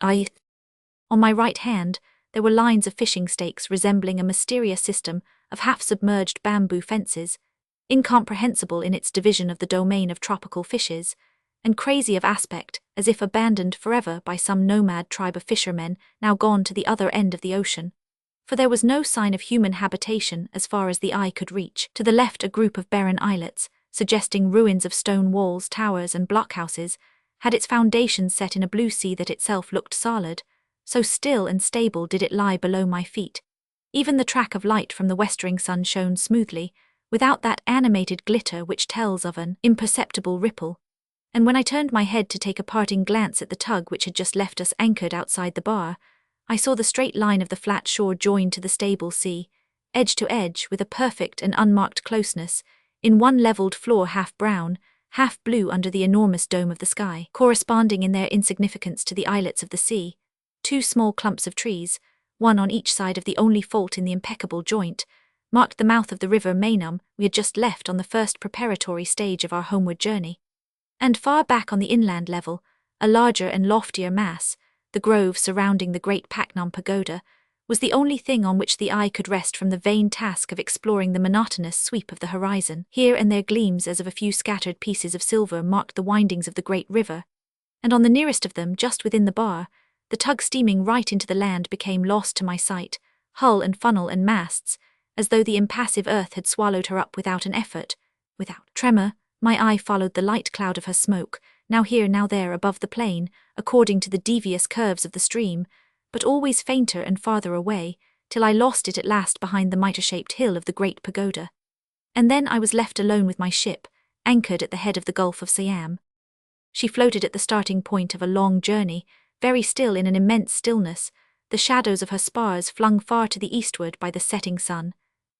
On my right hand, there were lines of fishing stakes resembling a mysterious system of half-submerged bamboo fences, incomprehensible in its division of the domain of tropical fishes, and crazy of aspect, as if abandoned forever by some nomad tribe of fishermen now gone to the other end of the ocean. For there was no sign of human habitation as far as the eye could reach. To the left, a group of barren islets, suggesting ruins of stone walls, towers, and blockhouses, had its foundations set in a blue sea that itself looked solid, so still and stable did it lie below my feet. Even the track of light from the westering sun shone smoothly, without that animated glitter which tells of an imperceptible ripple. And when I turned my head to take a parting glance at the tug which had just left us anchored outside the bar, I saw the straight line of the flat shore joined to the stable sea, edge to edge with a perfect and unmarked closeness, in one levelled floor half brown, half blue under the enormous dome of the sky, corresponding in their insignificance to the islets of the sea. Two small clumps of trees, one on each side of the only fault in the impeccable joint, marked the mouth of the river Mainum we had just left on the first preparatory stage of our homeward journey. And far back on the inland level, a larger and loftier mass, the grove surrounding the great Paknam pagoda, was the only thing on which the eye could rest from the vain task of exploring the monotonous sweep of the horizon. Here and there gleams as of a few scattered pieces of silver marked the windings of the great river, and on the nearest of them, just within the bar, the tug steaming right into the land became lost to my sight, hull and funnel and masts, as though the impassive earth had swallowed her up without an effort. Without tremor, my eye followed the light cloud of her smoke, now here, now there above the plain, according to the devious curves of the stream, but always fainter and farther away, till I lost it at last behind the mitre-shaped hill of the great pagoda. And then I was left alone with my ship, anchored at the head of the Gulf of Siam. She floated at the starting point of a long journey, very still in an immense stillness, the shadows of her spars flung far to the eastward by the setting sun.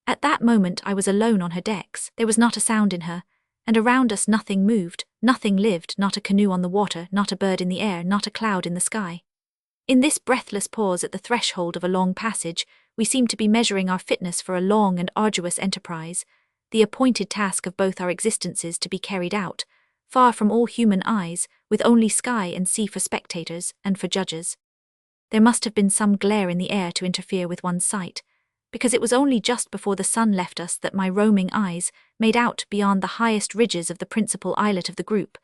At that moment I was alone on her decks. There was not a sound in her, and around us nothing moved, nothing lived, not a canoe on the water, not a bird in the air, not a cloud in the sky. In this breathless pause at the threshold of a long passage, we seemed to be measuring our fitness for a long and arduous enterprise, the appointed task of both our existences to be carried out, far from all human eyes, with only sky and sea for spectators and for judges. There must have been some glare in the air to interfere with one's sight, because it was only just before the sun left us that my roaming eyes made out beyond the highest ridges of the principal islet of the group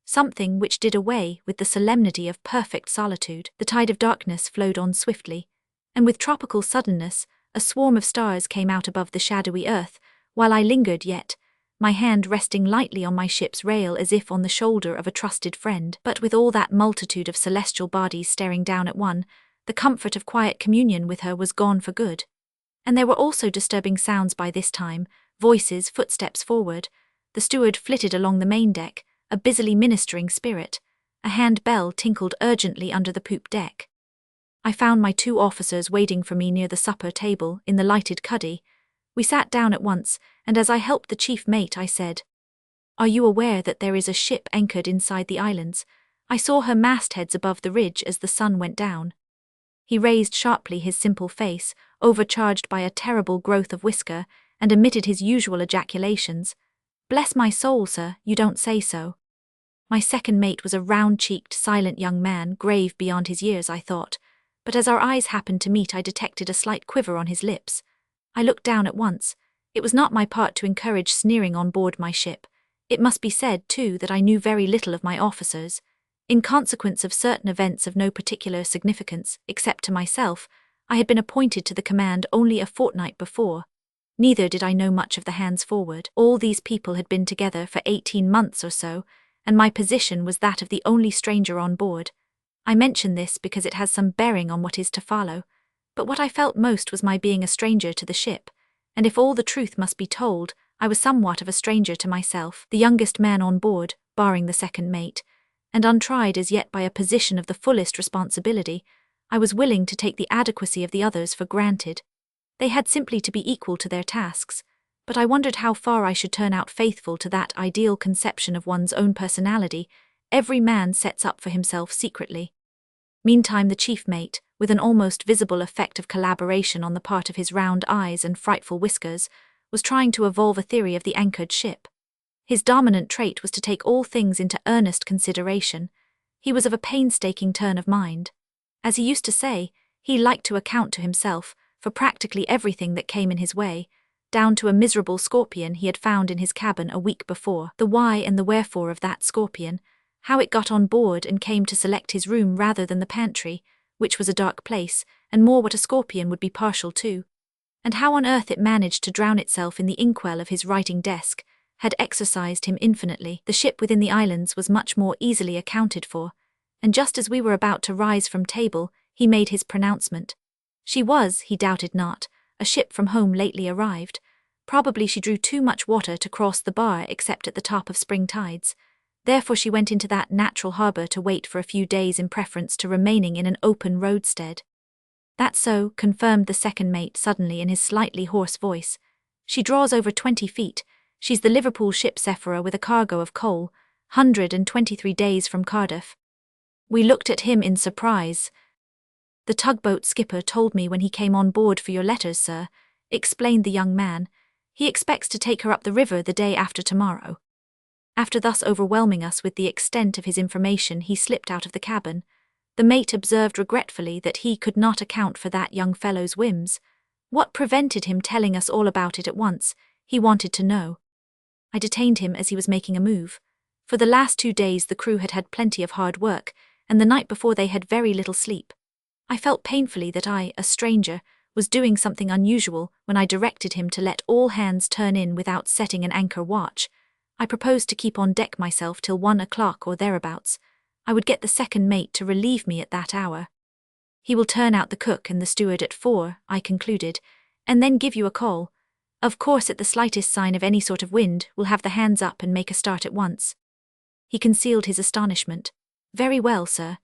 something which did away with the solemnity of perfect solitude. The tide of darkness flowed on swiftly, and with tropical suddenness a swarm of stars came out above the shadowy earth, while I lingered yet, my hand resting lightly on my ship's rail as if on the shoulder of a trusted friend. But with all that multitude of celestial bodies staring down at one, the comfort of quiet communion with her was gone for good. And there were also disturbing sounds by this time, voices, footsteps forward. The steward flitted along the main deck, a busily ministering spirit. A hand bell tinkled urgently under the poop deck. I found my two officers waiting for me near the supper table in the lighted cuddy. We sat down at once, and as I helped the chief mate I said, "Are you aware that there is a ship anchored inside the islands? I saw her mastheads above the ridge as the sun went down." He raised sharply his simple face, overcharged by a terrible growth of whisker, and emitted his usual ejaculations. "Bless my soul, sir, you don't say so." My second mate was a round-cheeked, silent young man, grave beyond his years, I thought, but as our eyes happened to meet I detected a slight quiver on his lips. I looked down at once. It was not my part to encourage sneering on board my ship. It must be said, too, that I knew very little of my officers. In consequence of certain events of no particular significance, except to myself, I had been appointed to the command only a fortnight before. Neither did I know much of the hands forward. All these people had been together for 18 months or so, and my position was that of the only stranger on board. I mention this because it has some bearing on what is to follow, but what I felt most was my being a stranger to the ship, and if all the truth must be told, I was somewhat of a stranger to myself, the youngest man on board, barring the second mate, and untried as yet by a position of the fullest responsibility. I was willing to take the adequacy of the others for granted. They had simply to be equal to their tasks, but I wondered how far I should turn out faithful to that ideal conception of one's own personality every man sets up for himself secretly. Meantime the chief mate, with an almost visible effect of collaboration on the part of his round eyes and frightful whiskers, was trying to evolve a theory of the anchored ship. His dominant trait was to take all things into earnest consideration. He was of a painstaking turn of mind. As he used to say, he liked to account to himself for practically everything that came in his way, down to a miserable scorpion he had found in his cabin a week before. The why and the wherefore of that scorpion, how it got on board and came to select his room rather than the pantry, which was a dark place, and more what a scorpion would be partial to, and how on earth it managed to drown itself in the inkwell of his writing desk, had exercised him infinitely. The ship within the islands was much more easily accounted for, and just as we were about to rise from table, he made his pronouncement. She was, he doubted not, a ship from home lately arrived. Probably she drew too much water to cross the bar except at the top of spring tides. Therefore she went into that natural harbour to wait for a few days in preference to remaining in an open roadstead. That's so, confirmed the second mate suddenly in his slightly hoarse voice. She draws over 20 feet. She's the Liverpool ship Sephora with a cargo of coal, 123 days from Cardiff. We looked at him in surprise. The tugboat skipper told me when he came on board for your letters, sir, explained the young man. He expects to take her up the river the day after tomorrow. After thus overwhelming us with the extent of his information, he slipped out of the cabin. The mate observed regretfully that he could not account for that young fellow's whims. What prevented him telling us all about it at once? He wanted to know. I detained him as he was making a move. For the last 2 days the crew had had plenty of hard work, and the night before they had very little sleep. I felt painfully that I, a stranger, was doing something unusual when I directed him to let all hands turn in without setting an anchor watch. I proposed to keep on deck myself till 1 o'clock or thereabouts. I would get the second mate to relieve me at that hour. He will turn out the cook and the steward at 4, I concluded, and then give you a call. Of course, at the slightest sign of any sort of wind, we'll have the hands up and make a start at once. He concealed his astonishment. Very well, sir.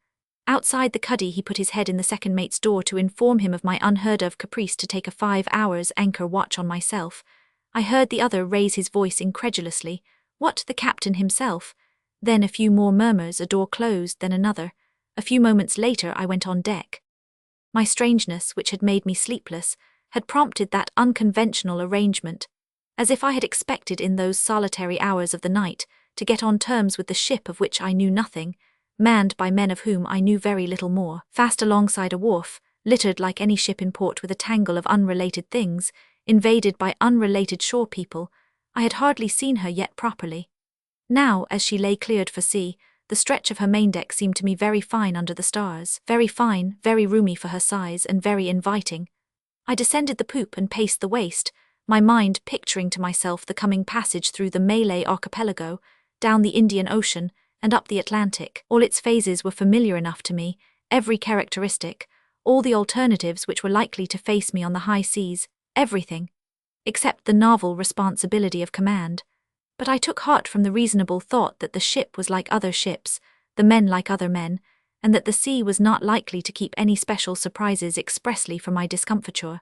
Outside the cuddy he put his head in the second mate's door to inform him of my unheard-of caprice to take a 5 hours anchor watch on myself. I heard the other raise his voice incredulously. What, the captain himself? Then a few more murmurs, a door closed, then another. A few moments later I went on deck. My strangeness, which had made me sleepless, had prompted that unconventional arrangement, as if I had expected in those solitary hours of the night to get on terms with the ship of which I knew nothing, manned by men of whom I knew very little more, fast alongside a wharf, littered like any ship in port with a tangle of unrelated things, invaded by unrelated shore people. I had hardly seen her yet properly. Now, as she lay cleared for sea, the stretch of her main deck seemed to me very fine under the stars, very fine, very roomy for her size, and very inviting. I descended the poop and paced the waist, my mind picturing to myself the coming passage through the Malay archipelago, down the Indian Ocean, and up the Atlantic. All its phases were familiar enough to me, every characteristic, all the alternatives which were likely to face me on the high seas, everything, except the novel responsibility of command. But I took heart from the reasonable thought that the ship was like other ships, the men like other men, and that the sea was not likely to keep any special surprises expressly for my discomfiture.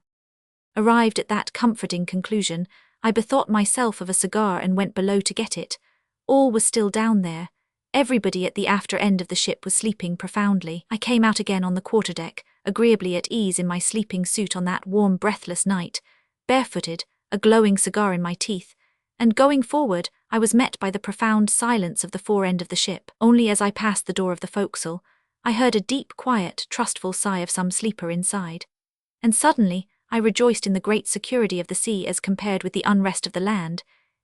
Arrived at that comforting conclusion, I bethought myself of a cigar and went below to get it. All was still down there. Everybody at the after end of the ship was sleeping profoundly. I came out again on the quarterdeck, agreeably at ease in my sleeping suit on that warm, breathless night, barefooted, a glowing cigar in my teeth, and going forward, I was met by the profound silence of the fore end of the ship. Only as I passed the door of the forecastle, I heard a deep, quiet, trustful sigh of some sleeper inside. And suddenly, I rejoiced in the great security of the sea as compared with the unrest of the land,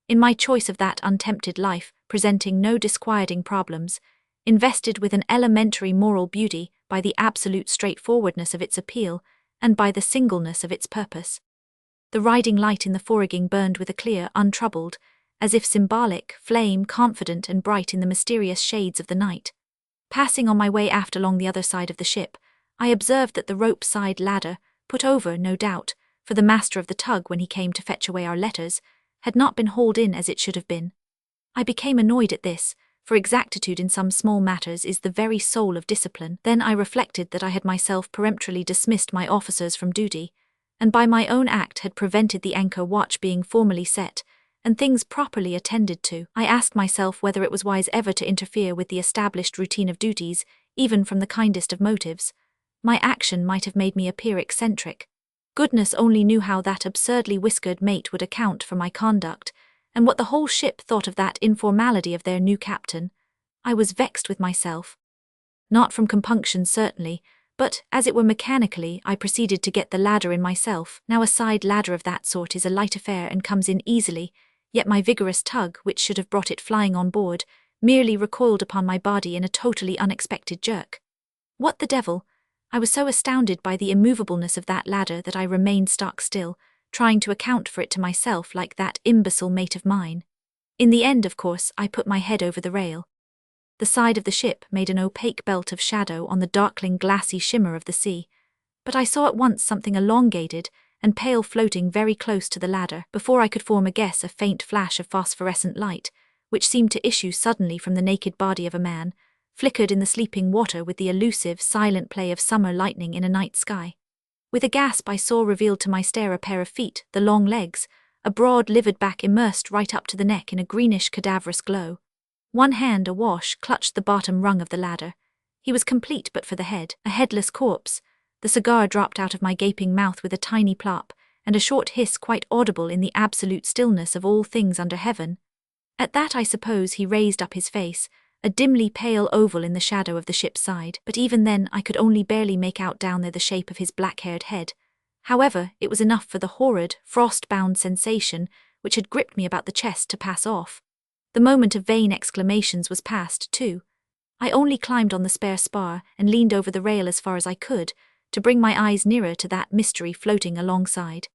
in my choice of that untempted life, presenting no disquieting problems, invested with an elementary moral beauty by the absolute straightforwardness of its appeal, and by the singleness of its purpose. The riding light in the forrigging burned with a clear, untroubled, as if symbolic, flame, confident and bright in the mysterious shades of the night. Passing on my way aft along the other side of the ship, I observed that the rope-side ladder, put over, no doubt, for the master of the tug when he came to fetch away our letters, had not been hauled in as it should have been. I became annoyed at this, for exactitude in some small matters is the very soul of discipline. Then I reflected that I had myself peremptorily dismissed my officers from duty, and by my own act had prevented the anchor watch being formally set, and things properly attended to. I asked myself whether it was wise ever to interfere with the established routine of duties, even from the kindest of motives. My action might have made me appear eccentric. Goodness only knew how that absurdly whiskered mate would account for my conduct, and what the whole ship thought of that informality of their new captain. I was vexed with myself. Not from compunction certainly, But, as it were mechanically, I proceeded to get the ladder in myself. Now a side ladder of that sort is a light affair and comes in easily, yet my vigorous tug, which should have brought it flying on board, merely recoiled upon my body in a totally unexpected jerk. What the devil? I was so astounded by the immovableness of that ladder that I remained stark still, trying to account for it to myself like that imbecile mate of mine. In the end, of course, I put my head over the rail. The side of the ship made an opaque belt of shadow on the darkling glassy shimmer of the sea, but I saw at once something elongated and pale floating very close to the ladder. Before I could form a guess, a faint flash of phosphorescent light, which seemed to issue suddenly from the naked body of a man, flickered in the sleeping water with the elusive, silent play of summer lightning in a night sky. With a gasp I saw revealed to my stare a pair of feet, the long legs, a broad livid back immersed right up to the neck in a greenish cadaverous glow. One hand, awash, clutched the bottom rung of the ladder. He was complete but for the head, a headless corpse. The cigar dropped out of my gaping mouth with a tiny plop, and a short hiss quite audible in the absolute stillness of all things under heaven. At that I suppose he raised up his face, a dimly pale oval in the shadow of the ship's side, but even then I could only barely make out down there the shape of his black-haired head. However, it was enough for the horrid, frost-bound sensation which had gripped me about the chest to pass off. The moment of vain exclamations was past, too. I only climbed on the spare spar and leaned over the rail as far as I could, to bring my eyes nearer to that mystery floating alongside.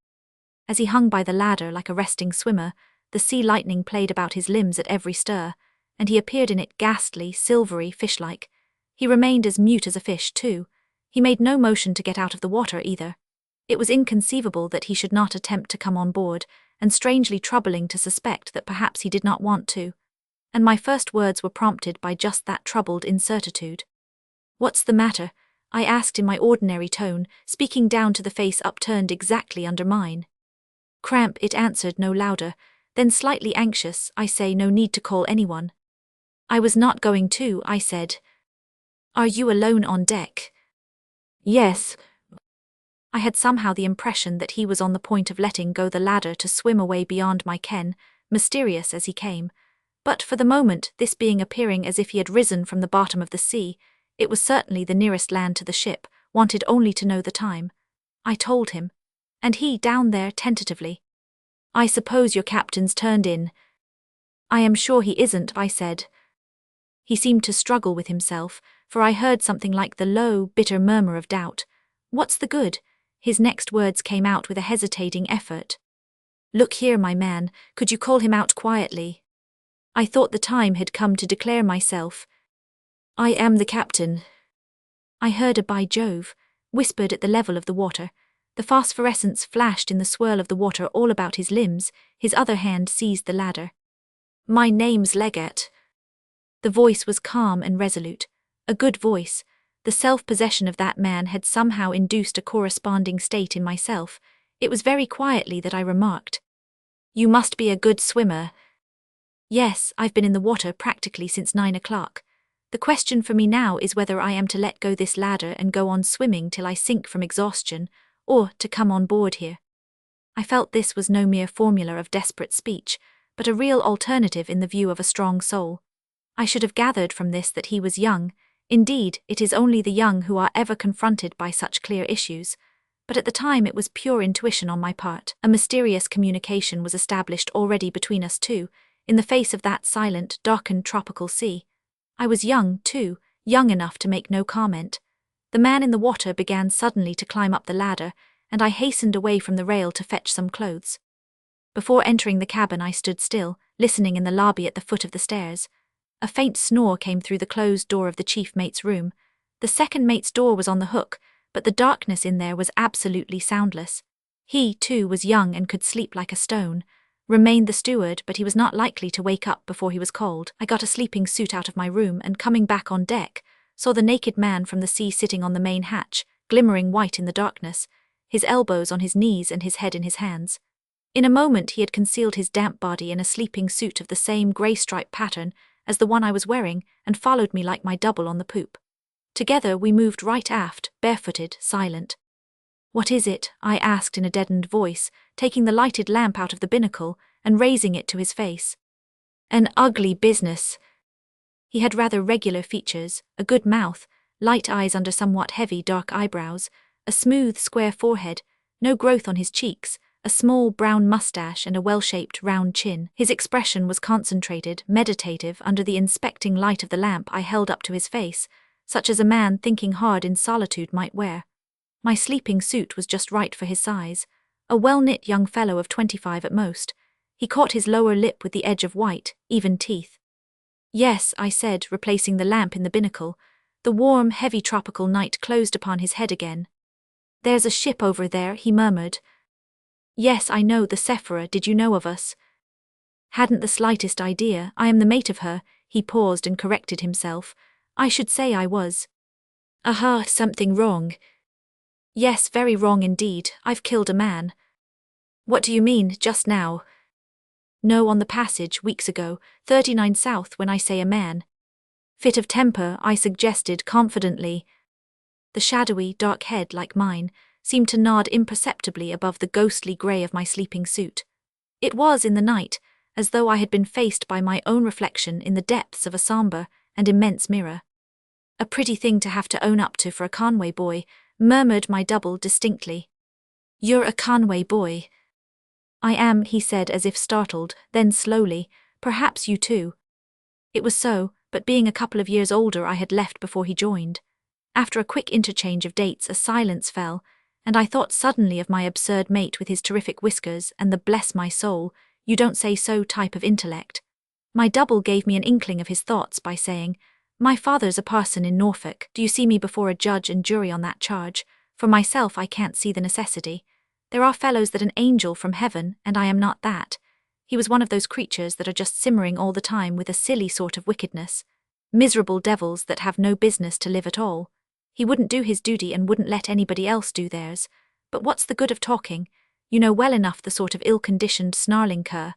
As he hung by the ladder like a resting swimmer, the sea lightning played about his limbs at every stir, and he appeared in it ghastly, silvery, fish-like. He remained as mute as a fish, too. He made no motion to get out of the water, either. It was inconceivable that he should not attempt to come on board, and strangely troubling to suspect that perhaps he did not want to. And my first words were prompted by just that troubled incertitude. "What's the matter?" I asked in my ordinary tone, speaking down to the face upturned exactly under mine. "Cramp," it answered no louder. Then, slightly anxious, "I say, no need to call anyone." "I was not going to," I said. "Are you alone on deck?" "Yes." I had somehow the impression that he was on the point of letting go the ladder to swim away beyond my ken, mysterious as he came. But for the moment, this being appearing as if he had risen from the bottom of the sea, it was certainly the nearest land to the ship, wanted only to know the time. I told him. And he, down there, tentatively. "I suppose your captain's turned in." "I am sure he isn't," I said. He seemed to struggle with himself, for I heard something like the low, bitter murmur of doubt. "What's the good?" His next words came out with a hesitating effort. "Look here, my man, could you call him out quietly?" I thought the time had come to declare myself. "I am the captain." I heard a "by Jove" whispered at the level of the water. The phosphorescence flashed in the swirl of the water all about his limbs. His other hand seized the ladder. "My name's Leggatt." The voice was calm and resolute. A good voice. The self-possession of that man had somehow induced a corresponding state in myself. It was very quietly that I remarked, "You must be a good swimmer." "Yes, I've been in the water practically since 9 o'clock. The question for me now is whether I am to let go this ladder and go on swimming till I sink from exhaustion, or to come on board here." I felt this was no mere formula of desperate speech, but a real alternative in the view of a strong soul. I should have gathered from this that he was young. Indeed, it is only the young who are ever confronted by such clear issues. But at the time it was pure intuition on my part. A mysterious communication was established already between us two, in the face of that silent, darkened tropical sea. I was young, too, young enough to make no comment. The man in the water began suddenly to climb up the ladder, and I hastened away from the rail to fetch some clothes. Before entering the cabin I stood still, listening in the lobby at the foot of the stairs. A faint snore came through the closed door of the chief mate's room. The second mate's door was on the hook, but the darkness in there was absolutely soundless. He, too, was young and could sleep like a stone. Remained the steward, but he was not likely to wake up before he was called. I got a sleeping suit out of my room and, coming back on deck, saw the naked man from the sea sitting on the main hatch, glimmering white in the darkness, his elbows on his knees and his head in his hands. In a moment he had concealed his damp body in a sleeping suit of the same grey-striped pattern as the one I was wearing, and followed me like my double on the poop. Together we moved right aft, barefooted, silent. "What is it?" I asked in a deadened voice, taking the lighted lamp out of the binnacle and raising it to his face. "An ugly business." He had rather regular features, a good mouth, light eyes under somewhat heavy dark eyebrows, a smooth square forehead, no growth on his cheeks, a small brown mustache and a well-shaped round chin. His expression was concentrated, meditative under the inspecting light of the lamp I held up to his face, such as a man thinking hard in solitude might wear. My sleeping suit was just right for his size, a well-knit young fellow of 25 at most. He caught his lower lip with the edge of white, even teeth. "Yes," I said, replacing the lamp in the binnacle. The warm, heavy tropical night closed upon his head again. "There's a ship over there," he murmured. "Yes, I know, the Sephora. Did you know of us?" "Hadn't the slightest idea. I am the mate of her." He paused and corrected himself. "I should say I was." "Aha, something wrong?" "Yes, very wrong indeed. I've killed a man." "What do you mean, just now?" "No, on the passage, weeks ago, 39 south, when I say a man." "Fit of temper," I suggested confidently. The shadowy, dark head, like mine, seemed to nod imperceptibly above the ghostly grey of my sleeping suit. It was, in the night, as though I had been faced by my own reflection in the depths of a sombre and immense mirror. "A pretty thing to have to own up to for a Conway boy," murmured my double distinctly. "You're a Conway boy." "I am," he said as if startled, then slowly, "Perhaps you too." It was so, but being a couple of years older I had left before he joined. After a quick interchange of dates a silence fell, and I thought suddenly of my absurd mate with his terrific whiskers and the bless my soul, you don't say so type of intellect. My double gave me an inkling of his thoughts by saying, "My father's a parson in Norfolk. Do you see me before a judge and jury on that charge? For myself I can't see the necessity. There are fellows that an angel from heaven, and I am not that." He was one of those creatures that are just simmering all the time with a silly sort of wickedness. Miserable devils that have no business to live at all. He wouldn't do his duty and wouldn't let anybody else do theirs. But what's the good of talking? You know well enough the sort of ill-conditioned snarling cur.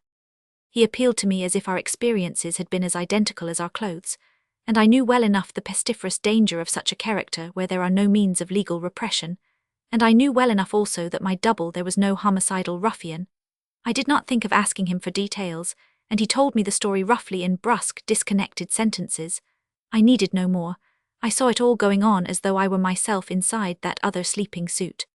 He appealed to me as if our experiences had been as identical as our clothes, and I knew well enough the pestiferous danger of such a character where there are no means of legal repression, and I knew well enough also that my double there was no homicidal ruffian. I did not think of asking him for details, and he told me the story roughly in brusque, disconnected sentences. I needed no more. I saw it all going on as though I were myself inside that other sleeping suit.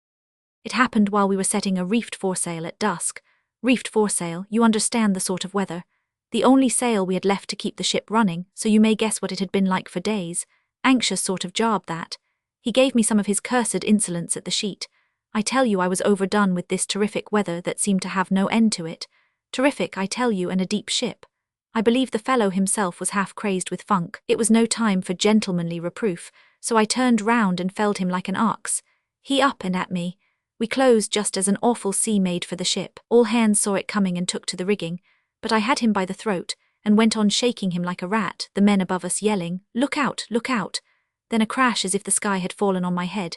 It happened while we were setting a reefed foresail at dusk. Reefed foresail, you understand the sort of weather. The only sail we had left to keep the ship running, so you may guess what it had been like for days. Anxious sort of job, that. He gave me some of his cursed insolence at the sheet. I tell you I was overdone with this terrific weather that seemed to have no end to it. Terrific, I tell you, and a deep ship. I believe the fellow himself was half crazed with funk. It was no time for gentlemanly reproof, so I turned round and felled him like an ox. He up and at me. We closed just as an awful sea made for the ship. All hands saw it coming and took to the rigging, but I had him by the throat, and went on shaking him like a rat, the men above us yelling, "Look out, look out!" Then a crash as if the sky had fallen on my head.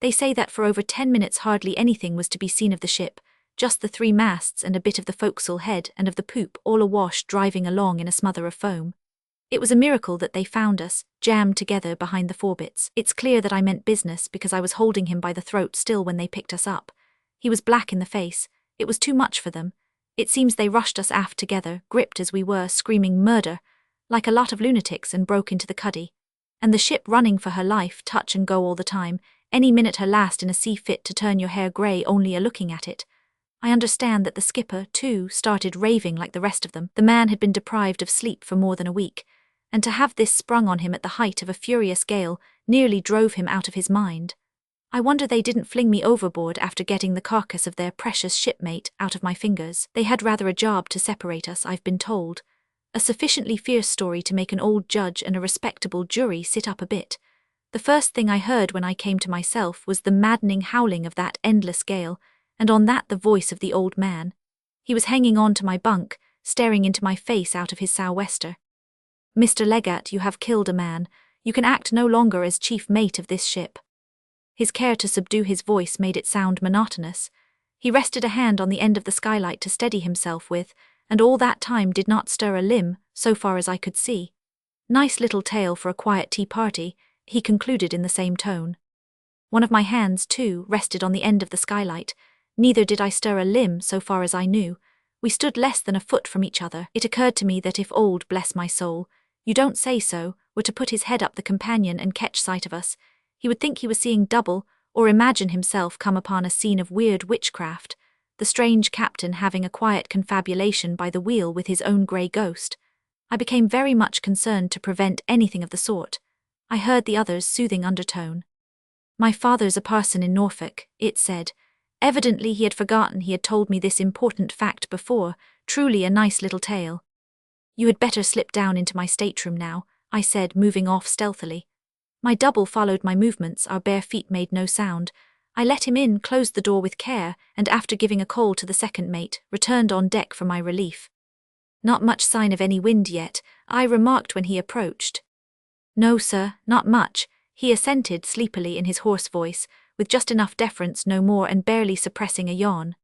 They say that for over 10 minutes hardly anything was to be seen of the ship, just the 3 masts and a bit of the forecastle head and of the poop all awash driving along in a smother of foam. It was a miracle that they found us, jammed together behind the forebits. It's clear that I meant business because I was holding him by the throat still when they picked us up. He was black in the face. It was too much for them. It seems they rushed us aft together, gripped as we were, screaming murder, like a lot of lunatics, and broke into the cuddy. And the ship running for her life, touch and go all the time, any minute her last in a sea fit to turn your hair grey only a looking at it. I understand that the skipper, too, started raving like the rest of them. The man had been deprived of sleep for more than a week, and to have this sprung on him at the height of a furious gale nearly drove him out of his mind. I wonder they didn't fling me overboard after getting the carcass of their precious shipmate out of my fingers. They had rather a job to separate us, I've been told. A sufficiently fierce story to make an old judge and a respectable jury sit up a bit. The first thing I heard when I came to myself was the maddening howling of that endless gale, and on that the voice of the old man. He was hanging on to my bunk, staring into my face out of his sou'wester. "Mr. Leggatt, you have killed a man. You can act no longer as chief mate of this ship." His care to subdue his voice made it sound monotonous. He rested a hand on the end of the skylight to steady himself with, and all that time did not stir a limb, so far as I could see. "Nice little tale for a quiet tea party," he concluded in the same tone. One of my hands, too, rested on the end of the skylight. Neither did I stir a limb, so far as I knew. We stood less than a foot from each other. It occurred to me that if old, bless my soul, You don't say so, were to put his head up the companion and catch sight of us, he would think he was seeing double, or imagine himself come upon a scene of weird witchcraft, the strange captain having a quiet confabulation by the wheel with his own grey ghost. I became very much concerned to prevent anything of the sort. I heard the other's soothing undertone. My father's a parson in Norfolk, it said. Evidently he had forgotten he had told me this important fact before, truly a nice little tale. You had better slip down into my stateroom now, I said, moving off stealthily. My double followed my movements, our bare feet made no sound. I let him in, closed the door with care, and after giving a call to the second mate, returned on deck for my relief. Not much sign of any wind yet, I remarked when he approached. No, sir, not much, he assented sleepily in his hoarse voice, with just enough deference, no more, and barely suppressing a yawn.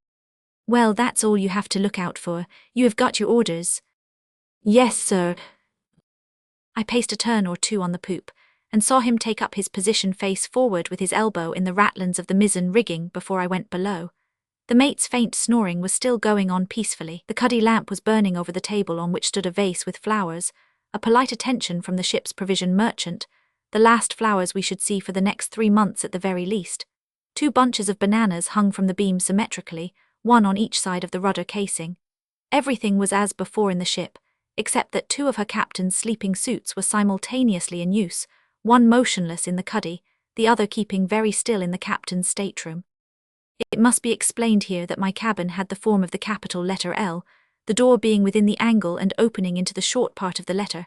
Well, that's all you have to look out for. You have got your orders. Yes, sir. I paced a turn or two on the poop, and saw him take up his position face forward with his elbow in the ratlins of the mizzen rigging before I went below. The mate's faint snoring was still going on peacefully. The cuddy lamp was burning over the table on which stood a vase with flowers, a polite attention from the ship's provision merchant, the last flowers we should see for the next 3 months at the very least. 2 bunches of bananas hung from the beam symmetrically, one on each side of the rudder casing. Everything was as before in the ship, except that 2 of her captain's sleeping suits were simultaneously in use, one motionless in the cuddy, the other keeping very still in the captain's stateroom. It must be explained here that my cabin had the form of the capital letter L, the door being within the angle and opening into the short part of the letter.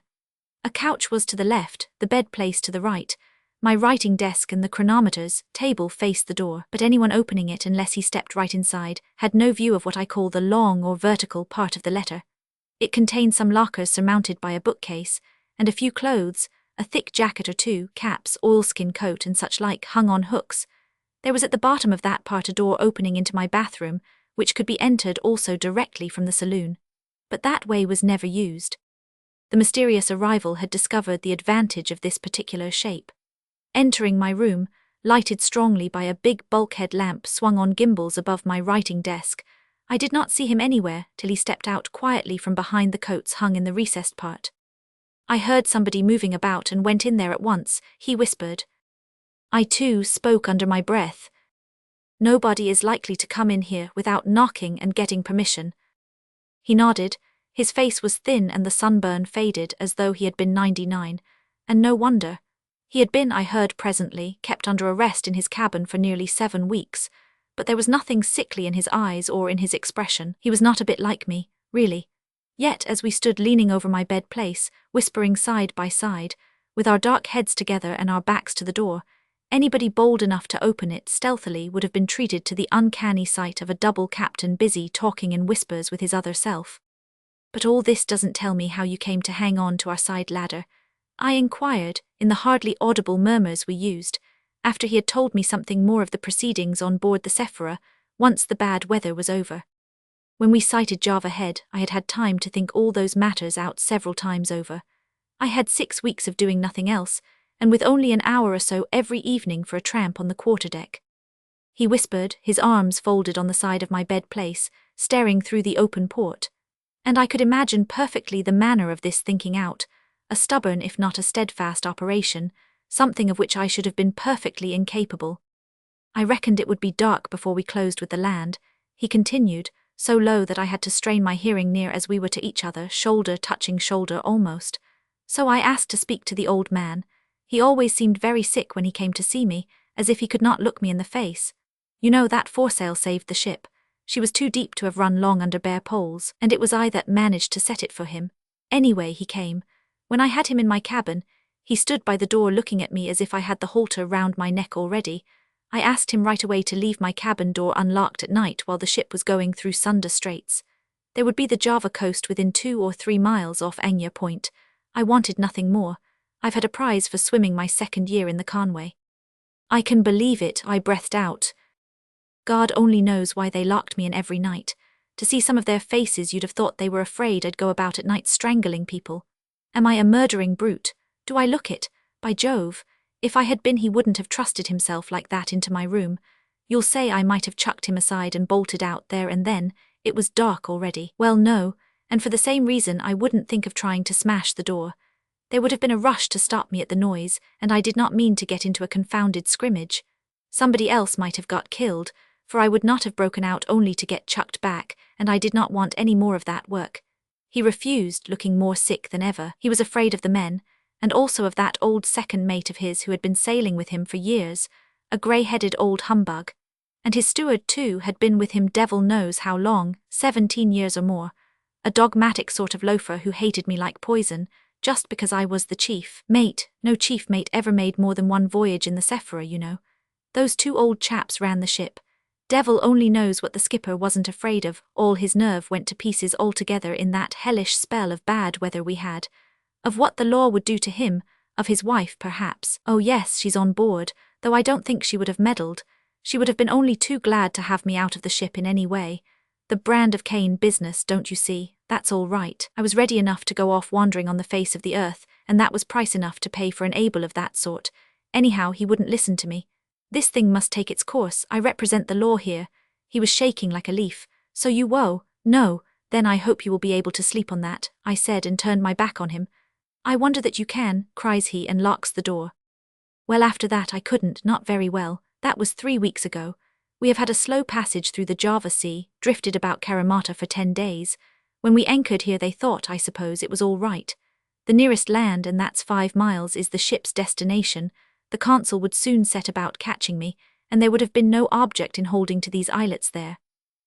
A couch was to the left, the bed place to the right. My writing desk and the chronometer's table faced the door, but anyone opening it, unless he stepped right inside, had no view of what I call the long or vertical part of the letter. It contained some lockers surmounted by a bookcase, and a few clothes, a thick jacket or 2, caps, oilskin coat and such like hung on hooks. There was at the bottom of that part a door opening into my bathroom, which could be entered also directly from the saloon. But that way was never used. The mysterious arrival had discovered the advantage of this particular shape. Entering my room, lighted strongly by a big bulkhead lamp swung on gimbals above my writing desk, I did not see him anywhere till he stepped out quietly from behind the coats hung in the recessed part. I heard somebody moving about and went in there at once, he whispered. I too spoke under my breath. Nobody is likely to come in here without knocking and getting permission. He nodded. His face was thin and the sunburn faded as though he had been 99, and no wonder. He had been, I heard presently, kept under arrest in his cabin for nearly 7 weeks, but there was nothing sickly in his eyes or in his expression. He was not a bit like me, really. Yet, as we stood leaning over my bed place, whispering side by side, with our dark heads together and our backs to the door, anybody bold enough to open it stealthily would have been treated to the uncanny sight of a double captain busy talking in whispers with his other self. But all this doesn't tell me how you came to hang on to our side ladder, I inquired, in the hardly audible murmurs we used, after he had told me something more of the proceedings on board the Sephora, once the bad weather was over. When we sighted Java Head, I had had time to think all those matters out several times over. I had 6 weeks of doing nothing else, and with only an hour or so every evening for a tramp on the quarterdeck. He whispered, his arms folded on the side of my bed place, staring through the open port. And I could imagine perfectly the manner of this thinking out, a stubborn if not a steadfast operation, something of which I should have been perfectly incapable. I reckoned it would be dark before we closed with the land, he continued, so low that I had to strain my hearing near as we were to each other, shoulder touching shoulder almost. So I asked to speak to the old man. He always seemed very sick when he came to see me, as if he could not look me in the face. You know, that foresail saved the ship. She was too deep to have run long under bare poles, and it was I that managed to set it for him. Anyway, he came. When I had him in my cabin, he stood by the door looking at me as if I had the halter round my neck already. I asked him right away to leave my cabin door unlocked at night while the ship was going through Sunda Straits. There would be the Java coast within 2 or 3 miles off Anya Point. I wanted nothing more. I've had a prize for swimming my 2nd year in the Conway. I can believe it, I breathed out. God only knows why they locked me in every night. To see some of their faces you'd have thought they were afraid I'd go about at night strangling people. Am I a murdering brute? Do I look it? By Jove, if I had been he wouldn't have trusted himself like that into my room. You'll say I might have chucked him aside and bolted out there and then. It was dark already. Well, no, and for the same reason I wouldn't think of trying to smash the door. There would have been a rush to stop me at the noise, and I did not mean to get into a confounded scrimmage. Somebody else might have got killed, for I would not have broken out only to get chucked back, and I did not want any more of that work. He refused, looking more sick than ever. He was afraid of the men, and also of that old second mate of his who had been sailing with him for years, a grey-headed old humbug. And his steward, too, had been with him devil knows how long, 17 years or more, a dogmatic sort of loafer who hated me like poison, just because I was the chief mate. No chief mate ever made more than one voyage in the Sephora, you know. Those two old chaps ran the ship. Devil only knows what the skipper wasn't afraid of. All his nerve went to pieces altogether in that hellish spell of bad weather we had. Of what the law would do to him, of his wife perhaps. Oh yes, she's on board, though I don't think she would have meddled. She would have been only too glad to have me out of the ship in any way. The brand of Cain business, don't you see? That's all right. I was ready enough to go off wandering on the face of the earth, and that was price enough to pay for an able of that sort. Anyhow, he wouldn't listen to me. This thing must take its course. I represent the law here. He was shaking like a leaf. So you woe? No, then I hope you will be able to sleep on that, I said and turned my back on him. I wonder that you can, cries he and locks the door. Well, after that I couldn't, not very well. That was 3 weeks ago. We have had a slow passage through the Java Sea, drifted about Karamata for 10 days. When we anchored here they thought, I suppose, it was all right. The nearest land, and that's 5 miles, is the ship's destination. The consul would soon set about catching me, and there would have been no object in holding to these islets there.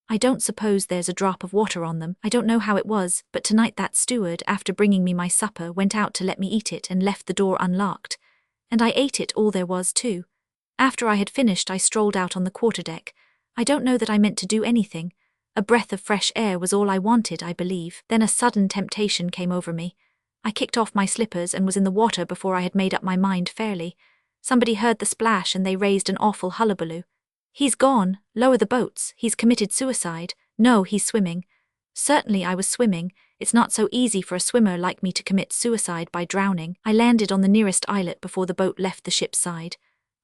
I don't suppose there's a drop of water on them. I don't know how it was, but tonight that steward, after bringing me my supper, went out to let me eat it and left the door unlocked. And I ate it all there was too. After I had finished I strolled out on the quarterdeck. I don't know that I meant to do anything. A breath of fresh air was all I wanted, I believe. Then a sudden temptation came over me. I kicked off my slippers and was in the water before I had made up my mind fairly. Somebody heard the splash and they raised an awful hullabaloo. He's gone, lower the boats, he's committed suicide. No, he's swimming. Certainly I was swimming. It's not so easy for a swimmer like me to commit suicide by drowning. I landed on the nearest islet before the boat left the ship's side.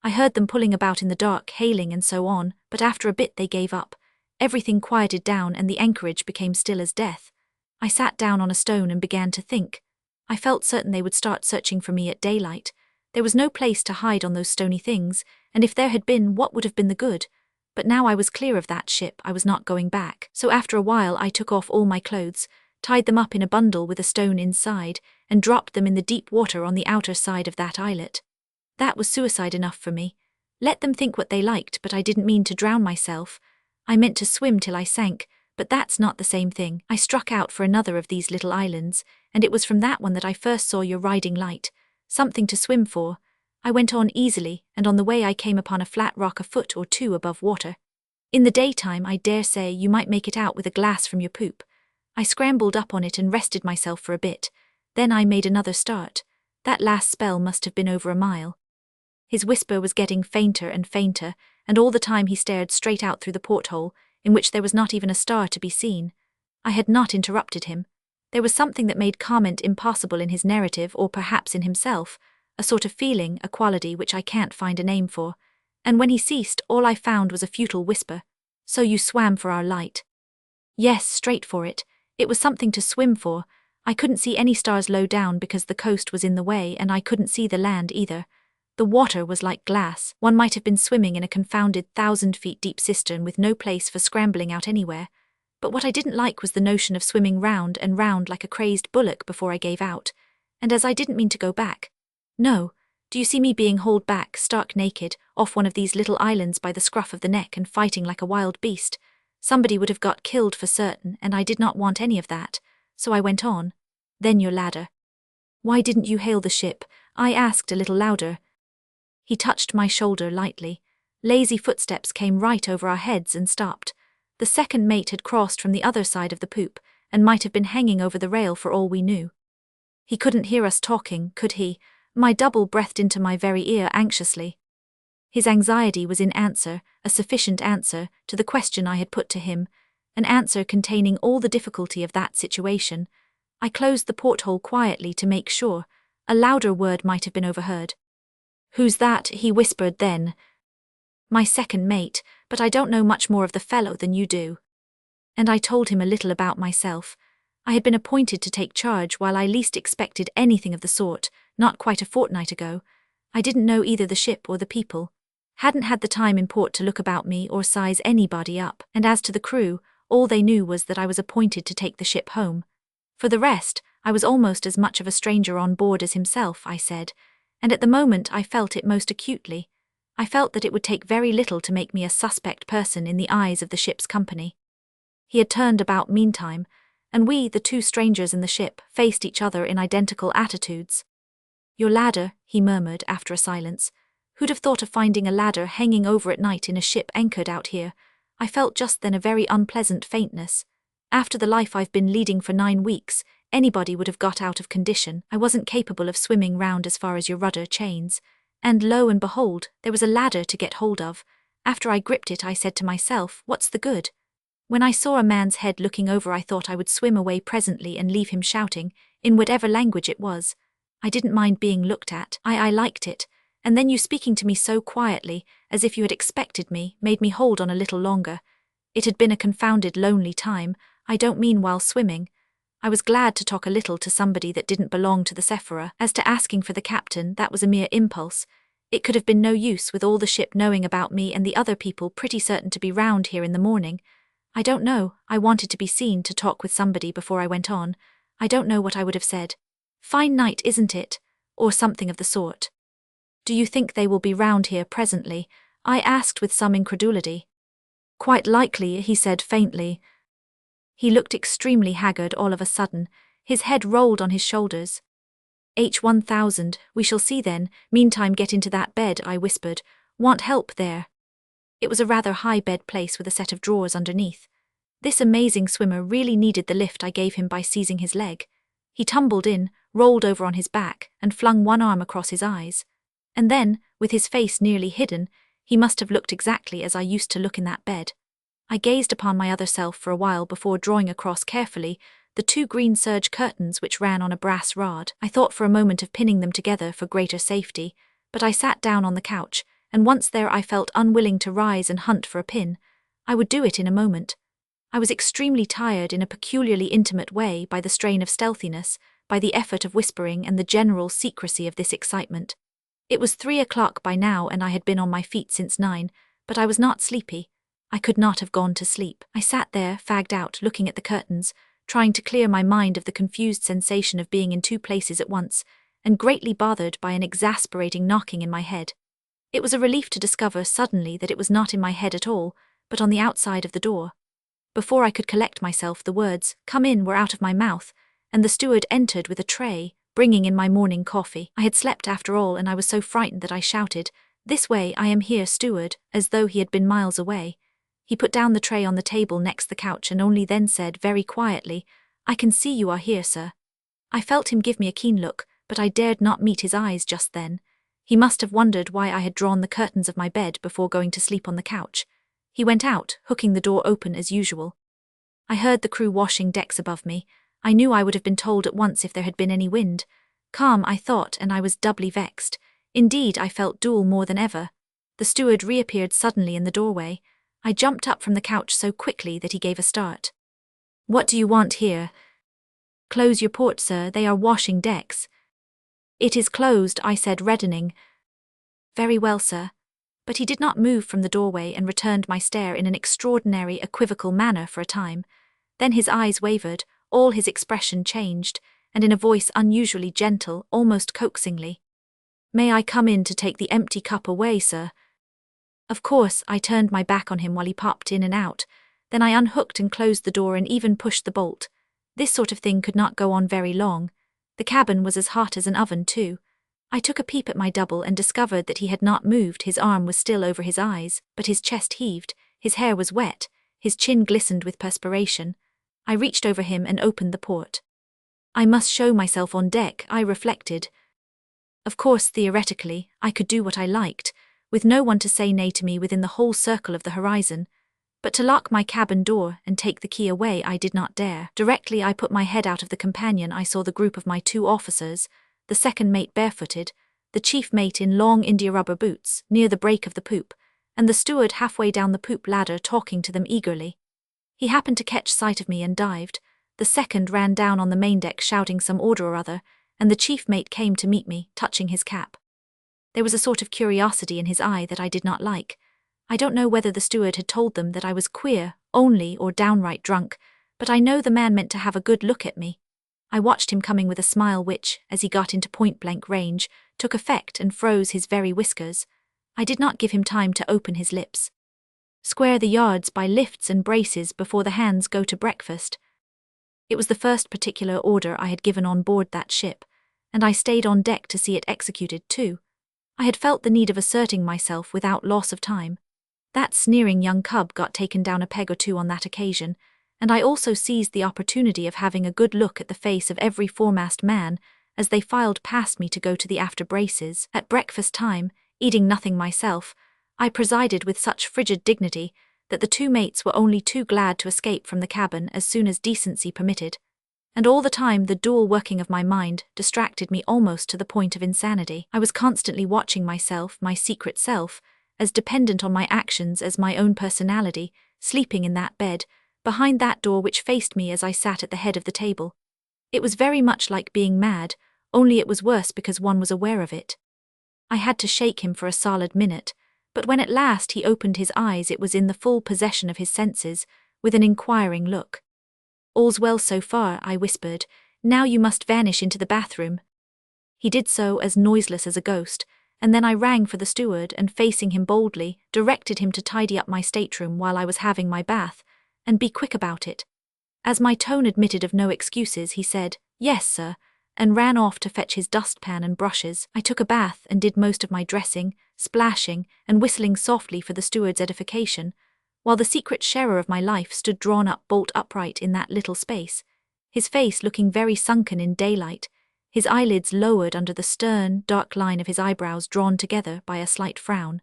I heard them pulling about in the dark, hailing and so on, but after a bit they gave up. Everything quieted down and the anchorage became still as death. I sat down on a stone and began to think. I felt certain they would start searching for me at daylight. There was no place to hide on those stony things, and if there had been, what would have been the good? But now I was clear of that ship, I was not going back. So after a while I took off all my clothes, tied them up in a bundle with a stone inside, and dropped them in the deep water on the outer side of that islet. That was suicide enough for me. Let them think what they liked, but I didn't mean to drown myself. I meant to swim till I sank, but that's not the same thing. I struck out for another of these little islands, and it was from that one that I first saw your riding light. Something to swim for. I went on easily, and on the way I came upon a flat rock a foot or two above water. In the daytime, I dare say, you might make it out with a glass from your poop. I scrambled up on it and rested myself for a bit. Then I made another start. That last spell must have been over a mile. His whisper was getting fainter and fainter, and all the time he stared straight out through the porthole, in which there was not even a star to be seen. I had not interrupted him. There was something that made comment impossible in his narrative, or perhaps in himself, a sort of feeling, a quality which I can't find a name for. And when he ceased, all I found was a futile whisper. So you swam for our light? Yes, straight for it. It was something to swim for. I couldn't see any stars low down because the coast was in the way, and I couldn't see the land either. The water was like glass. One might have been swimming in a confounded 1,000 feet deep cistern with no place for scrambling out anywhere. But what I didn't like was the notion of swimming round and round like a crazed bullock before I gave out. And as I didn't mean to go back. No. Do you see me being hauled back, stark naked, off one of these little islands by the scruff of the neck and fighting like a wild beast? Somebody would have got killed for certain, and I did not want any of that. So I went on. Then your ladder. Why didn't you hail the ship? I asked a little louder. He touched my shoulder lightly. Lazy footsteps came right over our heads and stopped. The second mate had crossed from the other side of the poop, and might have been hanging over the rail for all we knew. He couldn't hear us talking, could he? My double breathed into my very ear anxiously. His anxiety was in answer, a sufficient answer, to the question I had put to him, an answer containing all the difficulty of that situation. I closed the porthole quietly to make sure. A louder word might have been overheard. Who's that? He whispered then. My second mate, but I don't know much more of the fellow than you do. And I told him a little about myself. I had been appointed to take charge while I least expected anything of the sort, not quite a fortnight ago. I didn't know either the ship or the people. Hadn't had the time in port to look about me or size anybody up, and as to the crew, all they knew was that I was appointed to take the ship home. For the rest, I was almost as much of a stranger on board as himself, I said, and at the moment I felt it most acutely. I felt that it would take very little to make me a suspect person in the eyes of the ship's company. He had turned about meantime, and we, the two strangers in the ship, faced each other in identical attitudes. "Your ladder," he murmured after a silence. "Who'd have thought of finding a ladder hanging over at night in a ship anchored out here?" I felt just then a very unpleasant faintness. After the life I've been leading for 9 weeks, anybody would have got out of condition. I wasn't capable of swimming round as far as your rudder chains. And lo and behold, there was a ladder to get hold of. After I gripped it, I said to myself, what's the good? When I saw a man's head looking over, I thought I would swim away presently and leave him shouting, in whatever language it was. I didn't mind being looked at. I liked it. And then you speaking to me so quietly, as if you had expected me, made me hold on a little longer. It had been a confounded lonely time. I don't mean while swimming. I was glad to talk a little to somebody that didn't belong to the Sephora. As to asking for the captain, that was a mere impulse. It could have been no use with all the ship knowing about me and the other people pretty certain to be round here in the morning. I don't know, I wanted to be seen to talk with somebody before I went on. I don't know what I would have said. "Fine night, isn't it?" or something of the sort. "Do you think they will be round here presently?" I asked with some incredulity. "Quite likely," he said faintly. He looked extremely haggard all of a sudden. His head rolled on his shoulders. "H1000, we shall see then. Meantime get into that bed," I whispered. "Want help there?" It was a rather high bed place with a set of drawers underneath. This amazing swimmer really needed the lift I gave him by seizing his leg. He tumbled in, rolled over on his back, and flung one arm across his eyes. And then, with his face nearly hidden, he must have looked exactly as I used to look in that bed. I gazed upon my other self for a while before drawing across carefully the 2 green serge curtains which ran on a brass rod. I thought for a moment of pinning them together for greater safety, but I sat down on the couch, and once there I felt unwilling to rise and hunt for a pin. I would do it in a moment. I was extremely tired in a peculiarly intimate way by the strain of stealthiness, by the effort of whispering and the general secrecy of this excitement. It was 3 o'clock by now and I had been on my feet since 9, but I was not sleepy. I could not have gone to sleep. I sat there, fagged out, looking at the curtains, trying to clear my mind of the confused sensation of being in 2 places at once, and greatly bothered by an exasperating knocking in my head. It was a relief to discover suddenly that it was not in my head at all, but on the outside of the door. Before I could collect myself, the words, "Come in," were out of my mouth, and the steward entered with a tray, bringing in my morning coffee. I had slept after all, and I was so frightened that I shouted, "This way, I am here, steward," as though he had been miles away. He put down the tray on the table next the couch and only then said very quietly, "I can see you are here, sir." I felt him give me a keen look, but I dared not meet his eyes just then. He must have wondered why I had drawn the curtains of my bed before going to sleep on the couch. He went out, hooking the door open as usual. I heard the crew washing decks above me. I knew I would have been told at once if there had been any wind. Calm, I thought, and I was doubly vexed. Indeed, I felt dull more than ever. The steward reappeared suddenly in the doorway. I jumped up from the couch so quickly that he gave a start. "What do you want here?" "Close your port, sir, they are washing decks." "It is closed," I said, reddening. "Very well, sir." But he did not move from the doorway and returned my stare in an extraordinary, equivocal manner for a time. Then his eyes wavered, all his expression changed, and in a voice unusually gentle, almost coaxingly, "May I come in to take the empty cup away, sir?" Of course, I turned my back on him while he popped in and out. Then I unhooked and closed the door and even pushed the bolt. This sort of thing could not go on very long. The cabin was as hot as an oven, too. I took a peep at my double and discovered that he had not moved. His arm was still over his eyes, but his chest heaved, his hair was wet, his chin glistened with perspiration. I reached over him and opened the port. I must show myself on deck, I reflected. Of course, theoretically, I could do what I liked, with no one to say nay to me within the whole circle of the horizon. But to lock my cabin door and take the key away I did not dare. Directly I put my head out of the companion I saw the group of my 2 officers, the second mate barefooted, the chief mate in long india-rubber boots, near the break of the poop, and the steward halfway down the poop ladder talking to them eagerly. He happened to catch sight of me and dived. The second ran down on the main deck shouting some order or other, and the chief mate came to meet me, touching his cap. There was a sort of curiosity in his eye that I did not like. I don't know whether the steward had told them that I was queer, only, or downright drunk, but I know the man meant to have a good look at me. I watched him coming with a smile which, as he got into point-blank range, took effect and froze his very whiskers. I did not give him time to open his lips. Square the yards by lifts and braces before the hands go to breakfast. It was the first particular order I had given on board that ship, and I stayed on deck to see it executed too. I had felt the need of asserting myself without loss of time. That sneering young cub got taken down a peg or two on that occasion, and I also seized the opportunity of having a good look at the face of every foremast man as they filed past me to go to the after braces. At breakfast time, eating nothing myself, I presided with such frigid dignity that the two mates were only too glad to escape from the cabin as soon as decency permitted, and all the time the dual working of my mind distracted me almost to the point of insanity. I was constantly watching myself, my secret self, as dependent on my actions as my own personality, sleeping in that bed, behind that door which faced me as I sat at the head of the table. It was very much like being mad, only it was worse because one was aware of it. I had to shake him for a solid minute, but when at last he opened his eyes it was in the full possession of his senses, with an inquiring look. "All's well so far," I whispered. "Now you must vanish into the bathroom." He did so as noiseless as a ghost, and then I rang for the steward and, facing him boldly, directed him to tidy up my stateroom while I was having my bath, and be quick about it. As my tone admitted of no excuses, he said, "Yes, sir," and ran off to fetch his dustpan and brushes. I took a bath and did most of my dressing, splashing, and whistling softly for the steward's edification, while the secret sharer of my life stood drawn up bolt upright in that little space, his face looking very sunken in daylight, his eyelids lowered under the stern, dark line of his eyebrows drawn together by a slight frown.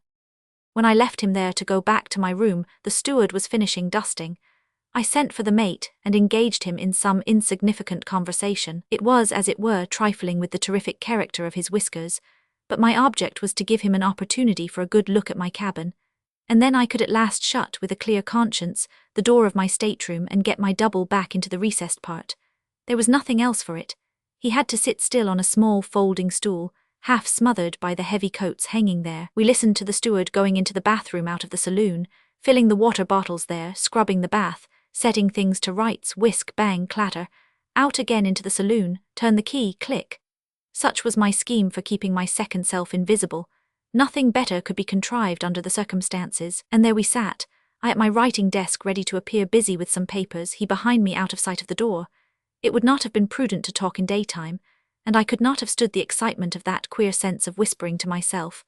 When I left him there to go back to my room, the steward was finishing dusting. I sent for the mate and engaged him in some insignificant conversation. It was, as it were, trifling with the terrific character of his whiskers, but my object was to give him an opportunity for a good look at my cabin, and then I could at last shut, with a clear conscience, the door of my stateroom and get my double back into the recessed part. There was nothing else for it. He had to sit still on a small folding stool, half smothered by the heavy coats hanging there. We listened to the steward going into the bathroom out of the saloon, filling the water bottles there, scrubbing the bath, setting things to rights, whisk, bang, clatter, out again into the saloon, turn the key, click. Such was my scheme for keeping my second self invisible. Nothing better could be contrived under the circumstances, and there we sat, I at my writing desk ready to appear busy with some papers, he behind me out of sight of the door. It would not have been prudent to talk in daytime, and I could not have stood the excitement of that queer sense of whispering to myself.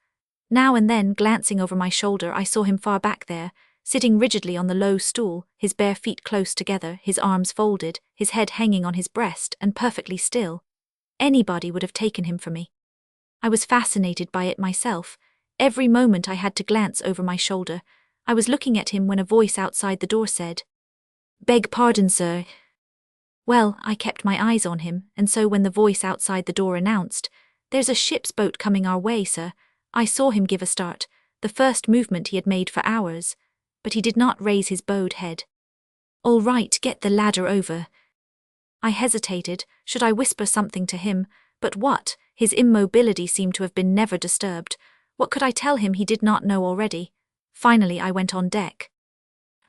Now and then, glancing over my shoulder, I saw him far back there, sitting rigidly on the low stool, his bare feet close together, his arms folded, his head hanging on his breast, and perfectly still. Anybody would have taken him for me. I was fascinated by it myself. Every moment I had to glance over my shoulder. I was looking at him when a voice outside the door said, "Beg pardon, sir." Well, I kept my eyes on him, and so when the voice outside the door announced, "There's a ship's boat coming our way, sir," I saw him give a start, the first movement he had made for hours, but he did not raise his bowed head. "All right, get the ladder over." I hesitated, should I whisper something to him, but what? His immobility seemed to have been never disturbed. What could I tell him he did not know already? Finally I went on deck.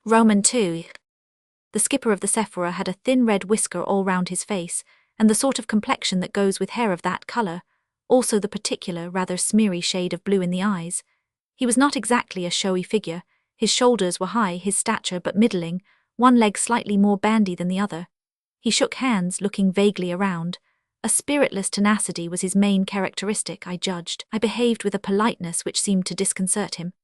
Roman 2. The skipper of the Sephora had a thin red whisker all round his face, and the sort of complexion that goes with hair of that colour, also the particular, rather smeary shade of blue in the eyes. He was not exactly a showy figure. His shoulders were high, his stature but middling, one leg slightly more bandy than the other. He shook hands, looking vaguely around. A spiritless tenacity was his main characteristic, I judged. I behaved with a politeness which seemed to disconcert him.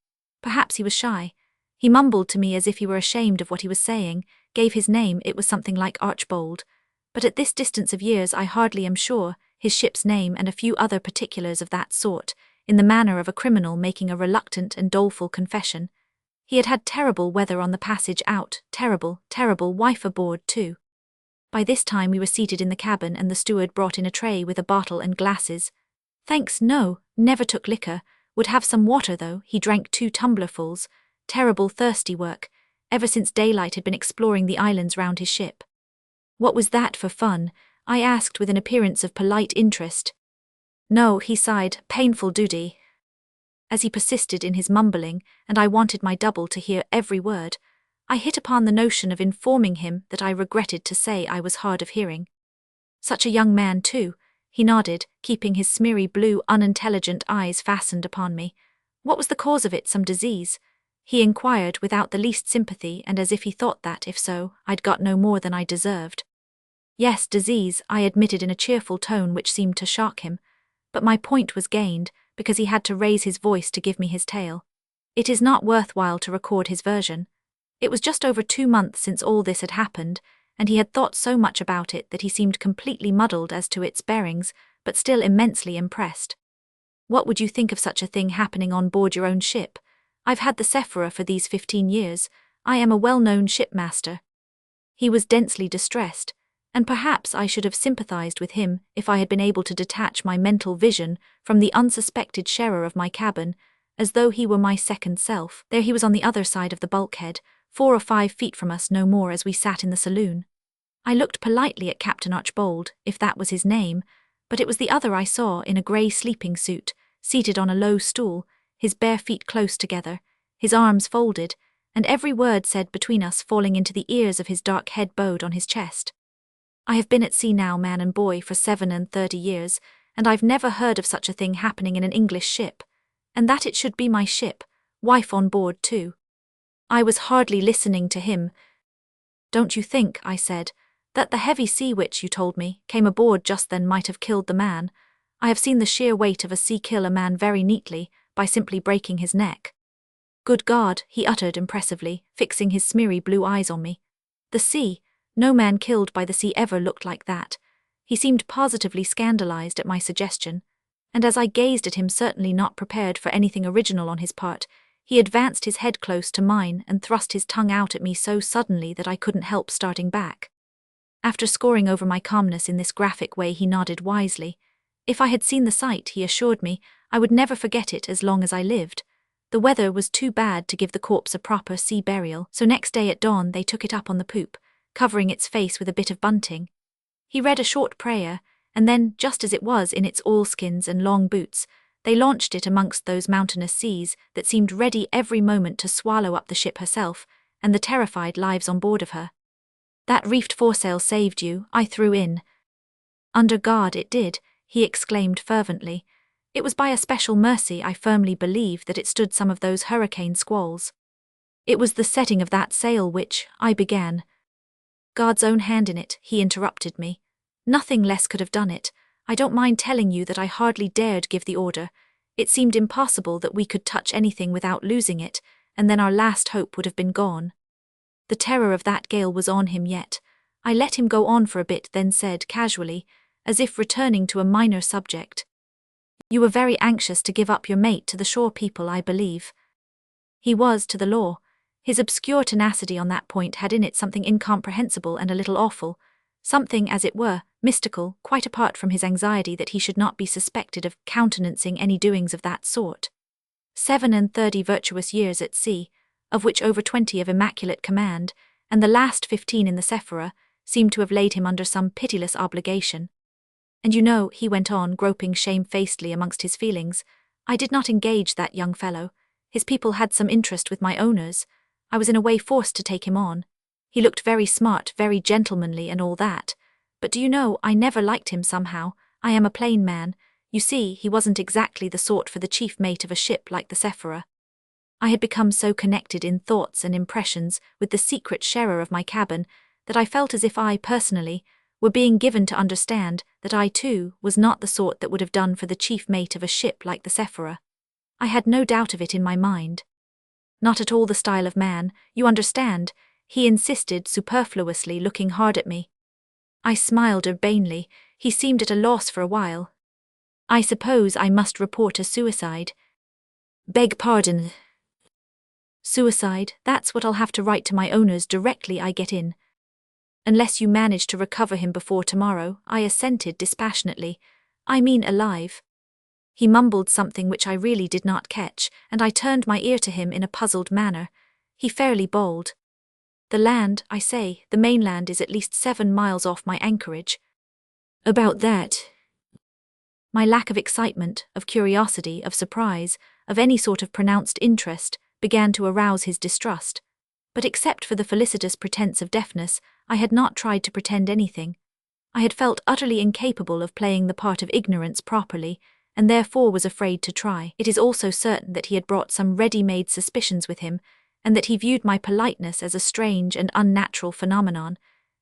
Perhaps he was shy. He mumbled to me as if he were ashamed of what he was saying, gave his name, it was something like Archbold. But at this distance of years I hardly am sure, his ship's name and a few other particulars of that sort, in the manner of a criminal making a reluctant and doleful confession. He had had terrible weather on the passage out, terrible wife aboard too. By this time we were seated in the cabin and the steward brought in a tray with a bottle and glasses. Thanks, no, never took liquor, would have some water though, he drank 2 tumblerfuls. Terrible thirsty work, ever since daylight had been exploring the islands round his ship. What was that for fun? I asked with an appearance of polite interest. No, he sighed, painful duty. As he persisted in his mumbling, and I wanted my double to hear every word, I hit upon the notion of informing him that I regretted to say I was hard of hearing. Such a young man, too, he nodded, keeping his smeary blue, unintelligent eyes fastened upon me. What was the cause of it, some disease? He inquired without the least sympathy and as if he thought that, if so, I'd got no more than I deserved. Yes, disease, I admitted in a cheerful tone which seemed to shock him, but my point was gained, because he had to raise his voice to give me his tale. It is not worthwhile to record his version. It was just over 2 months since all this had happened, and he had thought so much about it that he seemed completely muddled as to its bearings, but still immensely impressed. What would you think of such a thing happening on board your own ship? I've had the Sephora for these 15 years. I am a well-known shipmaster. He was densely distressed, and perhaps I should have sympathized with him if I had been able to detach my mental vision from the unsuspected sharer of my cabin, as though he were my second self. There he was on the other side of the bulkhead, 4 or 5 feet from us no more as we sat in the saloon. I looked politely at Captain Archbold, if that was his name, but it was the other I saw in a grey sleeping suit, seated on a low stool, his bare feet close together, his arms folded, and every word said between us falling into the ears of his dark head bowed on his chest. I have been at sea now, man and boy, for 37 years, and I've never heard of such a thing happening in an English ship, and that it should be my ship, wife on board too. I was hardly listening to him. Don't you think, I said, that the heavy sea which, you told me, came aboard just then might have killed the man? I have seen the sheer weight of a sea kill a man very neatly, by simply breaking his neck. Good God, he uttered impressively, fixing his smeary blue eyes on me. The sea, no man killed by the sea ever looked like that. He seemed positively scandalized at my suggestion, and as I gazed at him certainly not prepared for anything original on his part, he advanced his head close to mine and thrust his tongue out at me so suddenly that I couldn't help starting back. After scoring over my calmness in this graphic way, he nodded wisely. If I had seen the sight, he assured me, I would never forget it as long as I lived. The weather was too bad to give the corpse a proper sea burial, so next day at dawn they took it up on the poop, covering its face with a bit of bunting. He read a short prayer, and then, just as it was in its oilskins and long boots, they launched it amongst those mountainous seas that seemed ready every moment to swallow up the ship herself and the terrified lives on board of her. That reefed foresail saved you, I threw in. Under God it did, he exclaimed fervently. It was by a special mercy I firmly believe that it stood some of those hurricane squalls. It was the setting of that sail which, I began. God's own hand in it, he interrupted me. Nothing less could have done it. I don't mind telling you that I hardly dared give the order. It seemed impossible that we could touch anything without losing it, and then our last hope would have been gone. The terror of that gale was on him yet. I let him go on for a bit, then said casually, as if returning to a minor subject. You were very anxious to give up your mate to the shore people, I believe. He was, to the law. His obscure tenacity on that point had in it something incomprehensible and a little awful, something, as it were, mystical, quite apart from his anxiety that he should not be suspected of countenancing any doings of that sort. 37 virtuous years at sea, of which over 20 of immaculate command, and the last 15 in the Sephora, seemed to have laid him under some pitiless obligation. And you know, he went on, groping shamefacedly amongst his feelings, I did not engage that young fellow. His people had some interest with my owners. I was in a way forced to take him on. He looked very smart, very gentlemanly and all that. But do you know, I never liked him somehow. I am a plain man. You see, he wasn't exactly the sort for the chief mate of a ship like the Sephora. I had become so connected in thoughts and impressions with the secret sharer of my cabin that I felt as if I, personally, were being given to understand that I, too, was not the sort that would have done for the chief mate of a ship like the Sephora. I had no doubt of it in my mind. Not at all the style of man, you understand, he insisted superfluously, looking hard at me. I smiled urbanely. He seemed at a loss for a while. I suppose I must report a suicide. Beg pardon. Suicide, that's what I'll have to write to my owners directly I get in. Unless you manage to recover him before tomorrow, I assented dispassionately. I mean alive. He mumbled something which I really did not catch, and I turned my ear to him in a puzzled manner. He fairly bawled. The land, I say, the mainland is at least 7 miles off my anchorage. About that. My lack of excitement, of curiosity, of surprise, of any sort of pronounced interest, began to arouse his distrust. But except for the felicitous pretense of deafness, I had not tried to pretend anything. I had felt utterly incapable of playing the part of ignorance properly, and therefore was afraid to try. It is also certain that he had brought some ready-made suspicions with him, and that he viewed my politeness as a strange and unnatural phenomenon.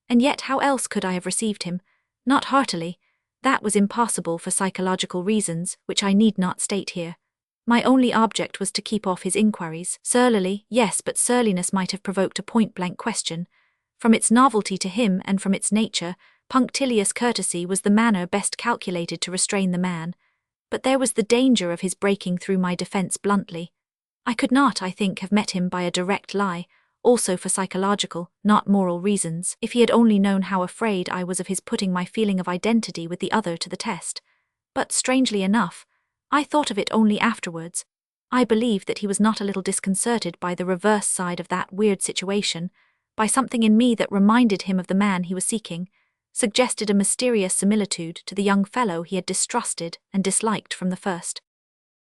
And yet how else could I have received him? Not heartily. That was impossible for psychological reasons, which I need not state here. My only object was to keep off his inquiries. Surlily, yes, but surliness might have provoked a point-blank question. From its novelty to him and from its nature, punctilious courtesy was the manner best calculated to restrain the man. But there was the danger of his breaking through my defense bluntly. I could not, I think, have met him by a direct lie, also for psychological, not moral reasons, if he had only known how afraid I was of his putting my feeling of identity with the other to the test. But, strangely enough, I thought of it only afterwards. I believed that he was not a little disconcerted by the reverse side of that weird situation, by something in me that reminded him of the man he was seeking, suggested a mysterious similitude to the young fellow he had distrusted and disliked from the first.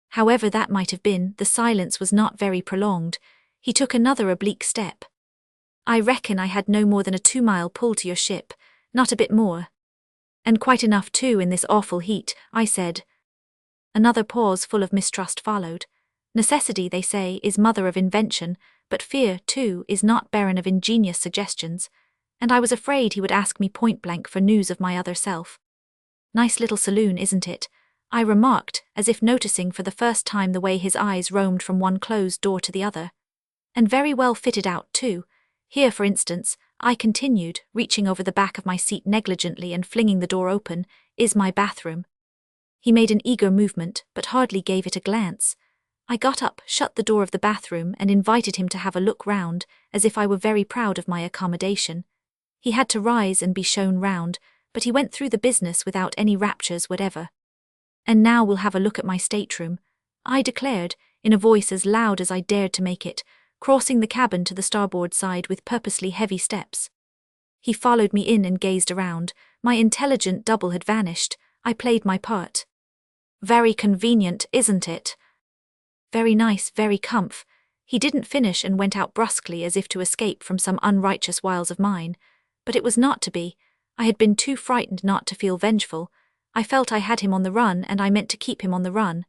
However that might have been, the silence was not very prolonged. He took another oblique step. I reckon I had no more than a 2-mile pull to your ship, not a bit more. And quite enough too in this awful heat, I said. Another pause full of mistrust followed. Necessity, they say, is mother of invention, but fear, too, is not barren of ingenious suggestions, and I was afraid he would ask me point-blank for news of my other self. Nice little saloon, isn't it? I remarked, as if noticing for the first time the way his eyes roamed from one closed door to the other. And very well fitted out, too. Here, for instance, I continued, reaching over the back of my seat negligently and flinging the door open, is my bathroom. He made an eager movement, but hardly gave it a glance. I got up, shut the door of the bathroom, and invited him to have a look round, as if I were very proud of my accommodation. He had to rise and be shown round, but he went through the business without any raptures whatever. And now we'll have a look at my stateroom, I declared, in a voice as loud as I dared to make it, crossing the cabin to the starboard side with purposely heavy steps. He followed me in and gazed around. My intelligent double had vanished. I played my part. Very convenient, isn't it? Very nice, very comf. He didn't finish and went out brusquely as if to escape from some unrighteous wiles of mine. But it was not to be. I had been too frightened not to feel vengeful. I felt I had him on the run, and I meant to keep him on the run.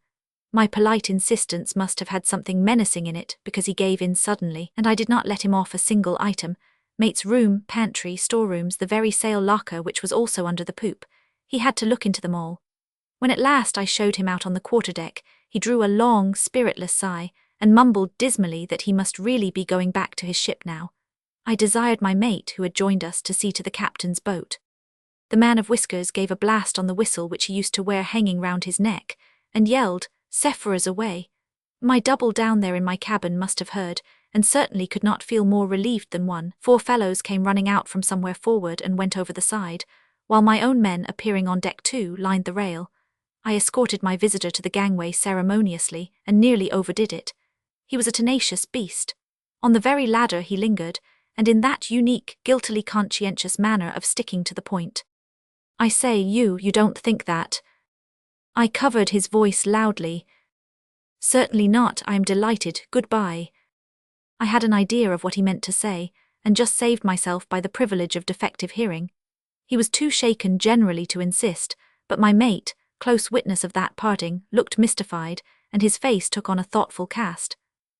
My polite insistence must have had something menacing in it, because he gave in suddenly, and I did not let him off a single item. Mate's room, pantry, storerooms, the very sail locker which was also under the poop. He had to look into them all. When at last I showed him out on the quarterdeck, he drew a long, spiritless sigh, and mumbled dismally that he must really be going back to his ship now. I desired my mate, who had joined us, to see to the captain's boat. The man of whiskers gave a blast on the whistle which he used to wear hanging round his neck, and yelled, "Sephiroth's away." My double down there in my cabin must have heard, and certainly could not feel more relieved than one. 4 fellows came running out from somewhere forward and went over the side, while my own men, appearing on deck too, lined the rail. I escorted my visitor to the gangway ceremoniously, and nearly overdid it. He was a tenacious beast. On the very ladder he lingered, and in that unique, guiltily conscientious manner of sticking to the point. "I say, you don't think that?" I covered his voice loudly. "Certainly not, I am delighted, goodbye." I had an idea of what he meant to say, and just saved myself by the privilege of defective hearing. He was too shaken generally to insist, but my mate, close witness of that parting, looked mystified, and his face took on a thoughtful cast.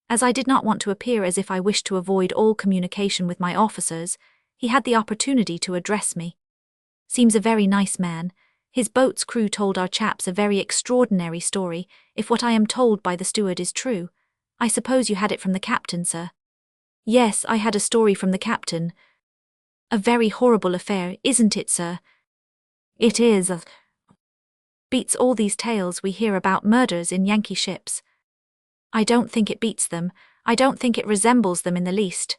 As I did not want to appear as if I wished to avoid all communication with my officers, he had the opportunity to address me. "Seems a very nice man. His boat's crew told our chaps a very extraordinary story, if what I am told by the steward is true. I suppose you had it from the captain, sir?" "Yes, I had a story from the captain." "A very horrible affair, isn't it, sir?" "It is. Beats all these tales we hear about murders in Yankee ships." "I don't think it beats them. I don't think it resembles them in the least."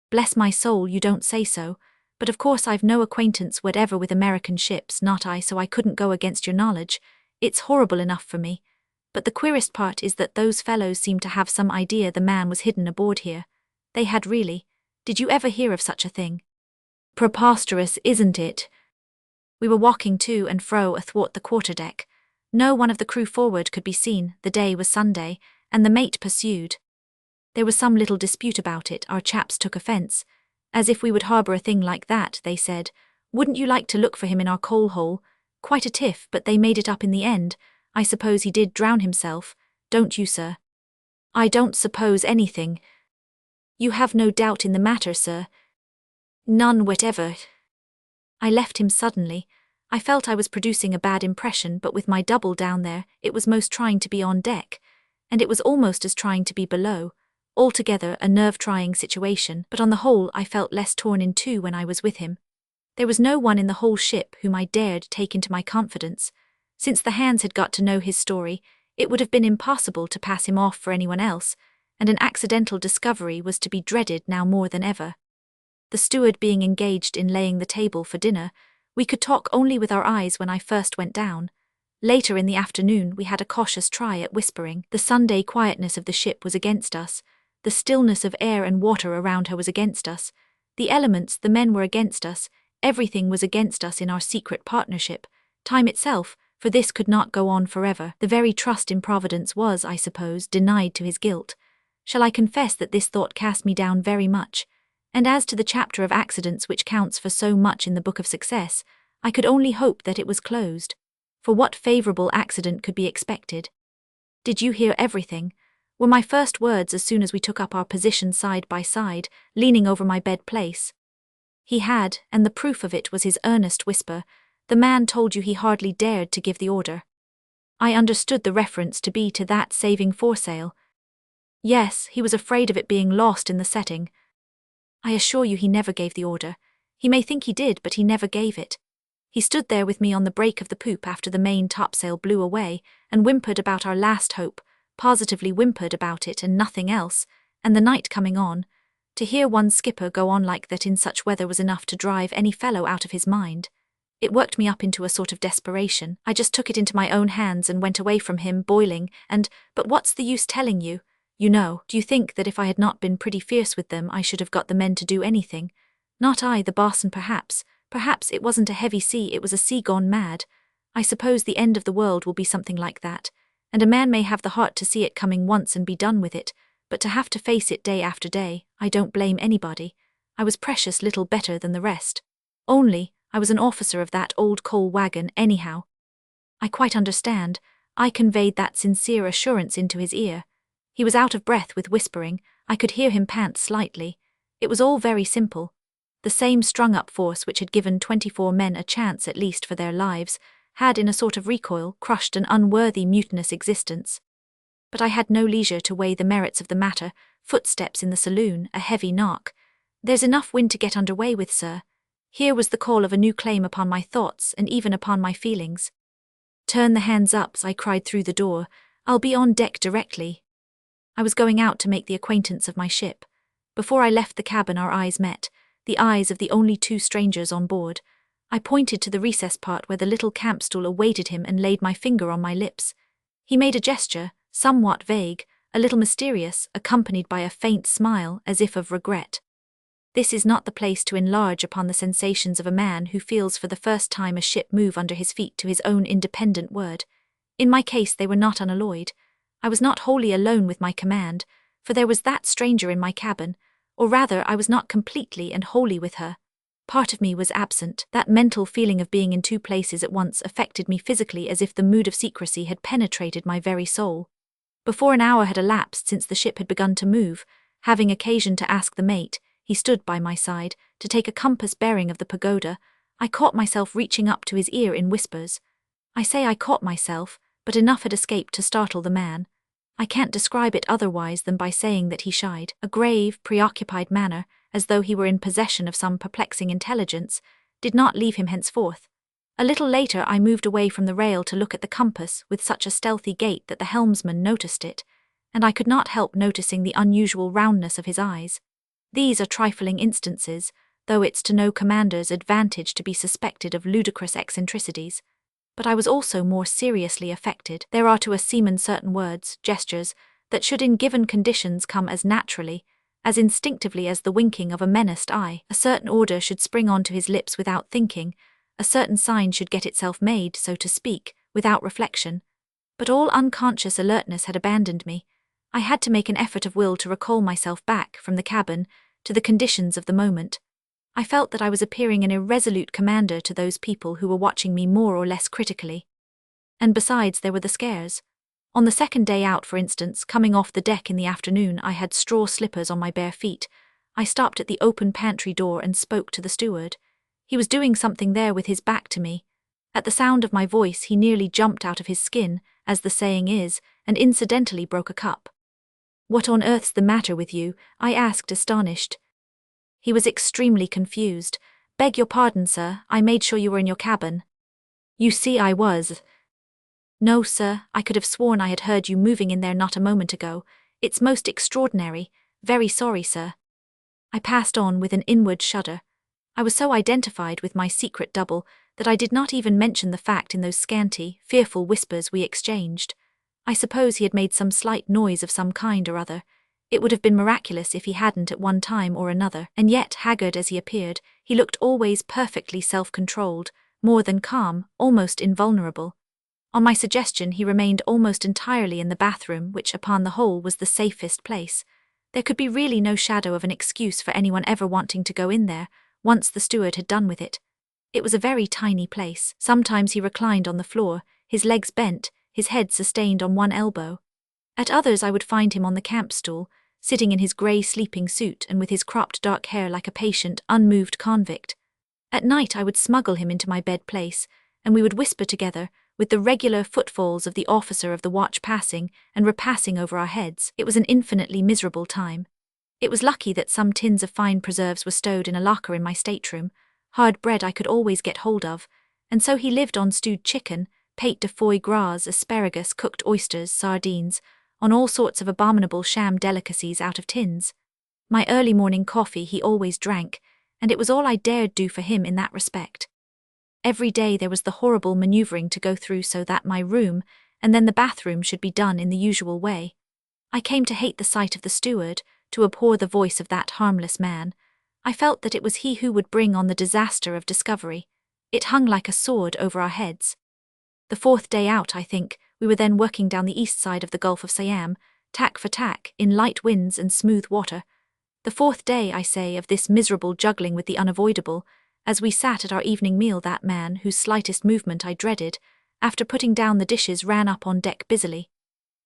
"Bless my soul, you don't say so. But of course I've no acquaintance whatever with American ships, not I, so I couldn't go against your knowledge. It's horrible enough for me. But the queerest part is that those fellows seem to have some idea the man was hidden aboard here. They had really. Did you ever hear of such a thing? Preposterous, isn't it? We were walking to and fro athwart the quarterdeck. No one of the crew forward could be seen, the day was Sunday, and the mate pursued. There was some little dispute about it, our chaps took offence. As if we would harbour a thing like that, they said. Wouldn't you like to look for him in our coal hole? Quite a tiff, but they made it up in the end. I suppose he did drown himself, don't you, sir? I don't suppose anything. You have no doubt in the matter, sir? None whatever. I left him suddenly. I felt I was producing a bad impression, but with my double down there, it was most trying to be on deck. And it was almost as trying to be below. Altogether a nerve-trying situation, but on the whole I felt less torn in two when I was with him. There was no one in the whole ship whom I dared take into my confidence. Since the hands had got to know his story, it would have been impossible to pass him off for anyone else, and an accidental discovery was to be dreaded now more than ever. The steward being engaged in laying the table for dinner, we could talk only with our eyes when I first went down. Later in the afternoon we had a cautious try at whispering. The Sunday quietness of the ship was against us. The stillness of air and water around her was against us. The elements, the men were against us. Everything was against us in our secret partnership. Time itself, for this could not go on forever. The very trust in Providence was, I suppose, denied to his guilt. Shall I confess that this thought cast me down very much? And as to the chapter of accidents which counts for so much in the Book of Success, I could only hope that it was closed. For what favourable accident could be expected? Did you hear everything? Were my first words as soon as we took up our position side by side, leaning over my bed place? He had, and the proof of it was his earnest whisper. The man told you he hardly dared to give the order. I understood the reference to be to that saving foresail. Yes, he was afraid of it being lost in the setting. I assure you he never gave the order. He may think he did, but he never gave it. He stood there with me on the break of the poop after the main topsail blew away, and whimpered about our last hope, positively whimpered about it and nothing else, and the night coming on. To hear one skipper go on like that in such weather was enough to drive any fellow out of his mind. It worked me up into a sort of desperation. I just took it into my own hands and went away from him, boiling, but what's the use telling you? You know, do you think that if I had not been pretty fierce with them I should have got the men to do anything? Not I, the bosun, perhaps. Perhaps it wasn't a heavy sea, it was a sea gone mad. I suppose the end of the world will be something like that, and a man may have the heart to see it coming once and be done with it, but to have to face it day after day, I don't blame anybody. I was precious little better than the rest. Only, I was an officer of that old coal wagon anyhow. I quite understand. I conveyed that sincere assurance into his ear. He was out of breath with whispering. I could hear him pant slightly. It was all very simple. The same strung-up force which had given 24 men a chance at least for their lives, had in a sort of recoil crushed an unworthy mutinous existence. But I had no leisure to weigh the merits of the matter. Footsteps in the saloon, a heavy knock. There's enough wind to get under way with, sir. Here was the call of a new claim upon my thoughts and even upon my feelings. Turn the hands up, I cried through the door. I'll be on deck directly. I was going out to make the acquaintance of my ship. Before I left the cabin our eyes met, the eyes of the only two strangers on board. I pointed to the recess part where the little camp stool awaited him and laid my finger on my lips. He made a gesture, somewhat vague, a little mysterious, accompanied by a faint smile as if of regret. This is not the place to enlarge upon the sensations of a man who feels for the first time a ship move under his feet to his own independent word. In my case they were not unalloyed. I was not wholly alone with my command, for there was that stranger in my cabin, or rather I was not completely and wholly with her. Part of me was absent. That mental feeling of being in two places at once affected me physically as if the mood of secrecy had penetrated my very soul. Before an hour had elapsed since the ship had begun to move, having occasion to ask the mate, he stood by my side, to take a compass bearing of the pagoda, I caught myself reaching up to his ear in whispers. I say I caught myself, but enough had escaped to startle the man. I can't describe it otherwise than by saying that he shied, a grave, preoccupied manner, as though he were in possession of some perplexing intelligence, did not leave him henceforth. A little later I moved away from the rail to look at the compass with such a stealthy gait that the helmsman noticed it, and I could not help noticing the unusual roundness of his eyes. These are trifling instances, though it's to no commander's advantage to be suspected of ludicrous eccentricities. But I was also more seriously affected. There are to a seaman certain words, gestures, that should in given conditions come as naturally, as instinctively as the winking of a menaced eye. A certain order should spring onto his lips without thinking, a certain sign should get itself made, so to speak, without reflection. But all unconscious alertness had abandoned me. I had to make an effort of will to recall myself back from the cabin to the conditions of the moment. I felt that I was appearing an irresolute commander to those people who were watching me more or less critically. And besides, there were the scares. On the second day out, for instance, coming off the deck in the afternoon, I had straw slippers on my bare feet. I stopped at the open pantry door and spoke to the steward. He was doing something there with his back to me. At the sound of my voice, he nearly jumped out of his skin, as the saying is, and incidentally broke a cup. "What on earth's the matter with you?" I asked, astonished. He was extremely confused. "Beg your pardon, sir, I made sure you were in your cabin." "You see I was." "No, sir, I could have sworn I had heard you moving in there not a moment ago. It's most extraordinary. Very sorry, sir." I passed on with an inward shudder. I was so identified with my secret double that I did not even mention the fact in those scanty, fearful whispers we exchanged. I suppose he had made some slight noise of some kind or other. It would have been miraculous if he hadn't at one time or another, and yet, haggard as he appeared, he looked always perfectly self-controlled, more than calm, almost invulnerable. On my suggestion, he remained almost entirely in the bathroom, which upon the whole was the safest place. There could be really no shadow of an excuse for anyone ever wanting to go in there, once the steward had done with it. It was a very tiny place. Sometimes he reclined on the floor, his legs bent, his head sustained on one elbow. At others I would find him on the camp stool, sitting in his grey sleeping suit and with his cropped dark hair like a patient, unmoved convict. At night I would smuggle him into my bed place, and we would whisper together, with the regular footfalls of the officer of the watch passing and repassing over our heads. It was an infinitely miserable time. It was lucky that some tins of fine preserves were stowed in a locker in my stateroom. Hard bread I could always get hold of, and so he lived on stewed chicken, pate de foie gras, asparagus, cooked oysters, sardines, on all sorts of abominable sham delicacies out of tins. My early morning coffee he always drank, and it was all I dared do for him in that respect. Every day there was the horrible manoeuvring to go through so that my room, and then the bathroom, should be done in the usual way. I came to hate the sight of the steward, to abhor the voice of that harmless man. I felt that it was he who would bring on the disaster of discovery. It hung like a sword over our heads. The fourth day out, I think, we were then working down the east side of the Gulf of Siam, tack for tack, in light winds and smooth water. The fourth day, I say, of this miserable juggling with the unavoidable. As we sat at our evening meal, that man, whose slightest movement I dreaded, after putting down the dishes, ran up on deck busily.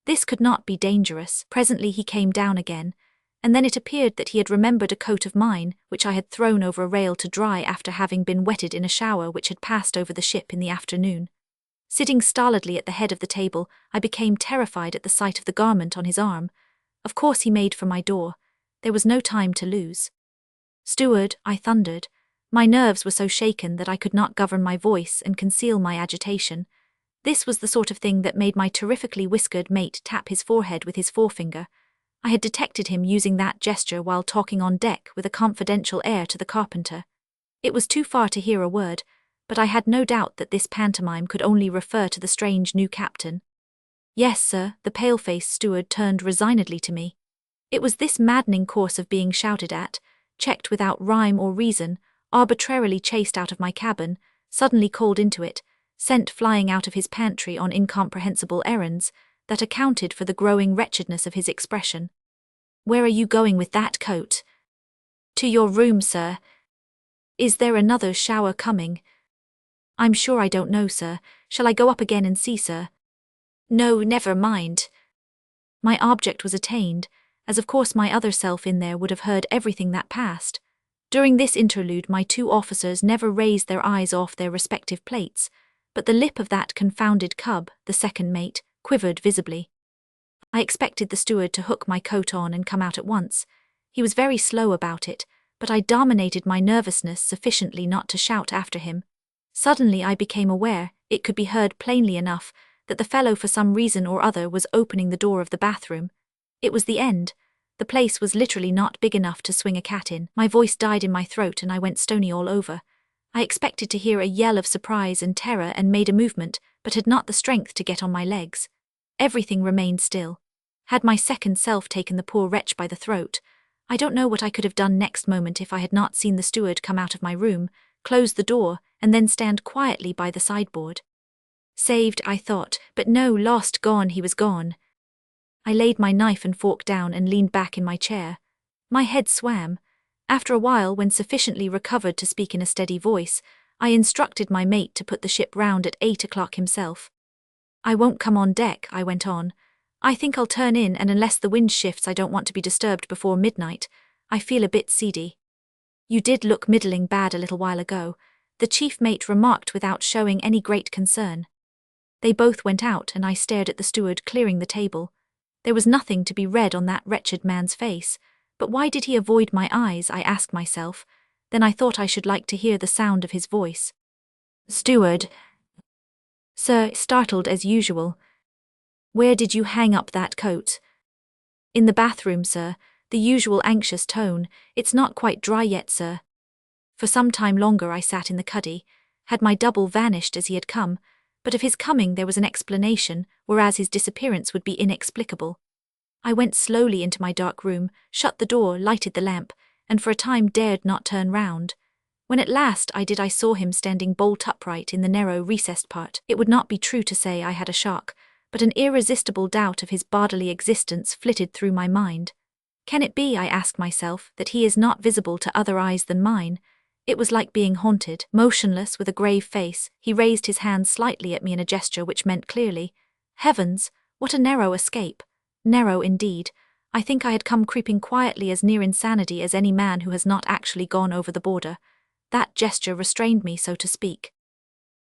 This could not be dangerous. Presently he came down again, and then it appeared that he had remembered a coat of mine, which I had thrown over a rail to dry after having been wetted in a shower which had passed over the ship in the afternoon. Sitting stolidly at the head of the table, I became terrified at the sight of the garment on his arm. Of course he made for my door. There was no time to lose. "Steward," I thundered. My nerves were so shaken that I could not govern my voice and conceal my agitation. This was the sort of thing that made my terrifically whiskered mate tap his forehead with his forefinger. I had detected him using that gesture while talking on deck with a confidential air to the carpenter. It was too far to hear a word, but I had no doubt that this pantomime could only refer to the strange new captain. "Yes, sir," the pale-faced steward turned resignedly to me. It was this maddening course of being shouted at, checked without rhyme or reason, arbitrarily chased out of my cabin, suddenly called into it, sent flying out of his pantry on incomprehensible errands, that accounted for the growing wretchedness of his expression. "Where are you going with that coat?" "To your room, sir." "Is there another shower coming?" "I'm sure I don't know, sir. Shall I go up again and see, sir?" "No, never mind." My object was attained, as of course my other self in there would have heard everything that passed. During this interlude my two officers never raised their eyes off their respective plates, but the lip of that confounded cub, the second mate, quivered visibly. I expected the steward to hook my coat on and come out at once. He was very slow about it, but I dominated my nervousness sufficiently not to shout after him. Suddenly I became aware, it could be heard plainly enough, that the fellow for some reason or other was opening the door of the bathroom. It was the end. The place was literally not big enough to swing a cat in. My voice died in my throat and I went stony all over. I expected to hear a yell of surprise and terror and made a movement, but had not the strength to get on my legs. Everything remained still. Had my second self taken the poor wretch by the throat? I don't know what I could have done next moment if I had not seen the steward come out of my room, close the door, and then stand quietly by the sideboard. Saved, I thought, but no, lost, gone, he was gone. I laid my knife and fork down and leaned back in my chair. My head swam. After a while, when sufficiently recovered to speak in a steady voice, I instructed my mate to put the ship round at 8 o'clock himself. I won't come on deck, I went on. I think I'll turn in, and unless the wind shifts I don't want to be disturbed before midnight. I feel a bit seedy. You did look middling bad a little while ago, the chief mate remarked without showing any great concern. They both went out, and I stared at the steward clearing the table. There was nothing to be read on that wretched man's face, but why did he avoid my eyes, I asked myself. Then I thought I should like to hear the sound of his voice. Steward. Sir, startled as usual. Where did you hang up that coat? In the bathroom, sir, the usual anxious tone. It's not quite dry yet, sir. For some time longer I sat in the cuddy. Had my double vanished as he had come, but of his coming there was an explanation, whereas his disappearance would be inexplicable. I went slowly into my dark room, shut the door, lighted the lamp, and for a time dared not turn round. When at last I did, I saw him standing bolt upright in the narrow recessed part. It would not be true to say I had a shock, but an irresistible doubt of his bodily existence flitted through my mind. Can it be, I asked myself, that he is not visible to other eyes than mine? It was like being haunted. Motionless, with a grave face, he raised his hand slightly at me in a gesture which meant clearly, Heavens, what a narrow escape! Narrow indeed. I think I had come creeping quietly as near insanity as any man who has not actually gone over the border. That gesture restrained me, so to speak.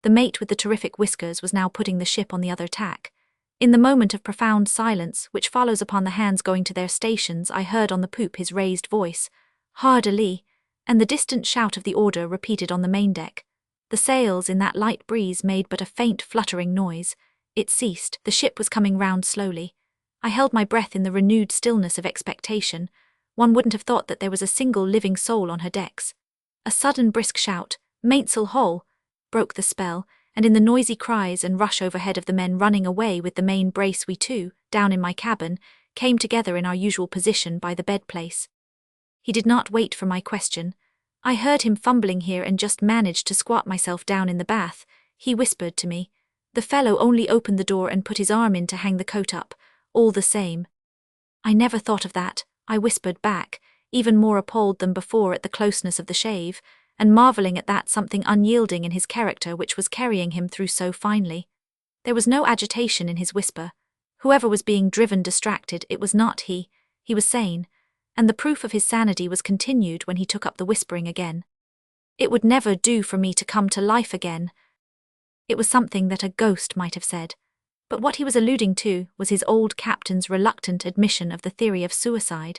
The mate with the terrific whiskers was now putting the ship on the other tack. In the moment of profound silence which follows upon the hands going to their stations, I heard on the poop his raised voice, Hard a-lee, and the distant shout of the order repeated on the main deck. The sails in that light breeze made but a faint fluttering noise. It ceased. The ship was coming round slowly. I held my breath in the renewed stillness of expectation. One wouldn't have thought that there was a single living soul on her decks. A sudden brisk shout, "Mainsail haul!" broke the spell, and in the noisy cries and rush overhead of the men running away with the main brace, we too, down in my cabin, came together in our usual position by the bed-place. He did not wait for my question. I heard him fumbling here and just managed to squat myself down in the bath. He whispered to me. The fellow only opened the door and put his arm in to hang the coat up, all the same. I never thought of that, I whispered back, even more appalled than before at the closeness of the shave, and marvelling at that something unyielding in his character which was carrying him through so finely. There was no agitation in his whisper. Whoever was being driven distracted, it was not he. He was sane, and the proof of his sanity was continued when he took up the whispering again. It would never do for me to come to life again. It was something that a ghost might have said. But what he was alluding to was his old captain's reluctant admission of the theory of suicide.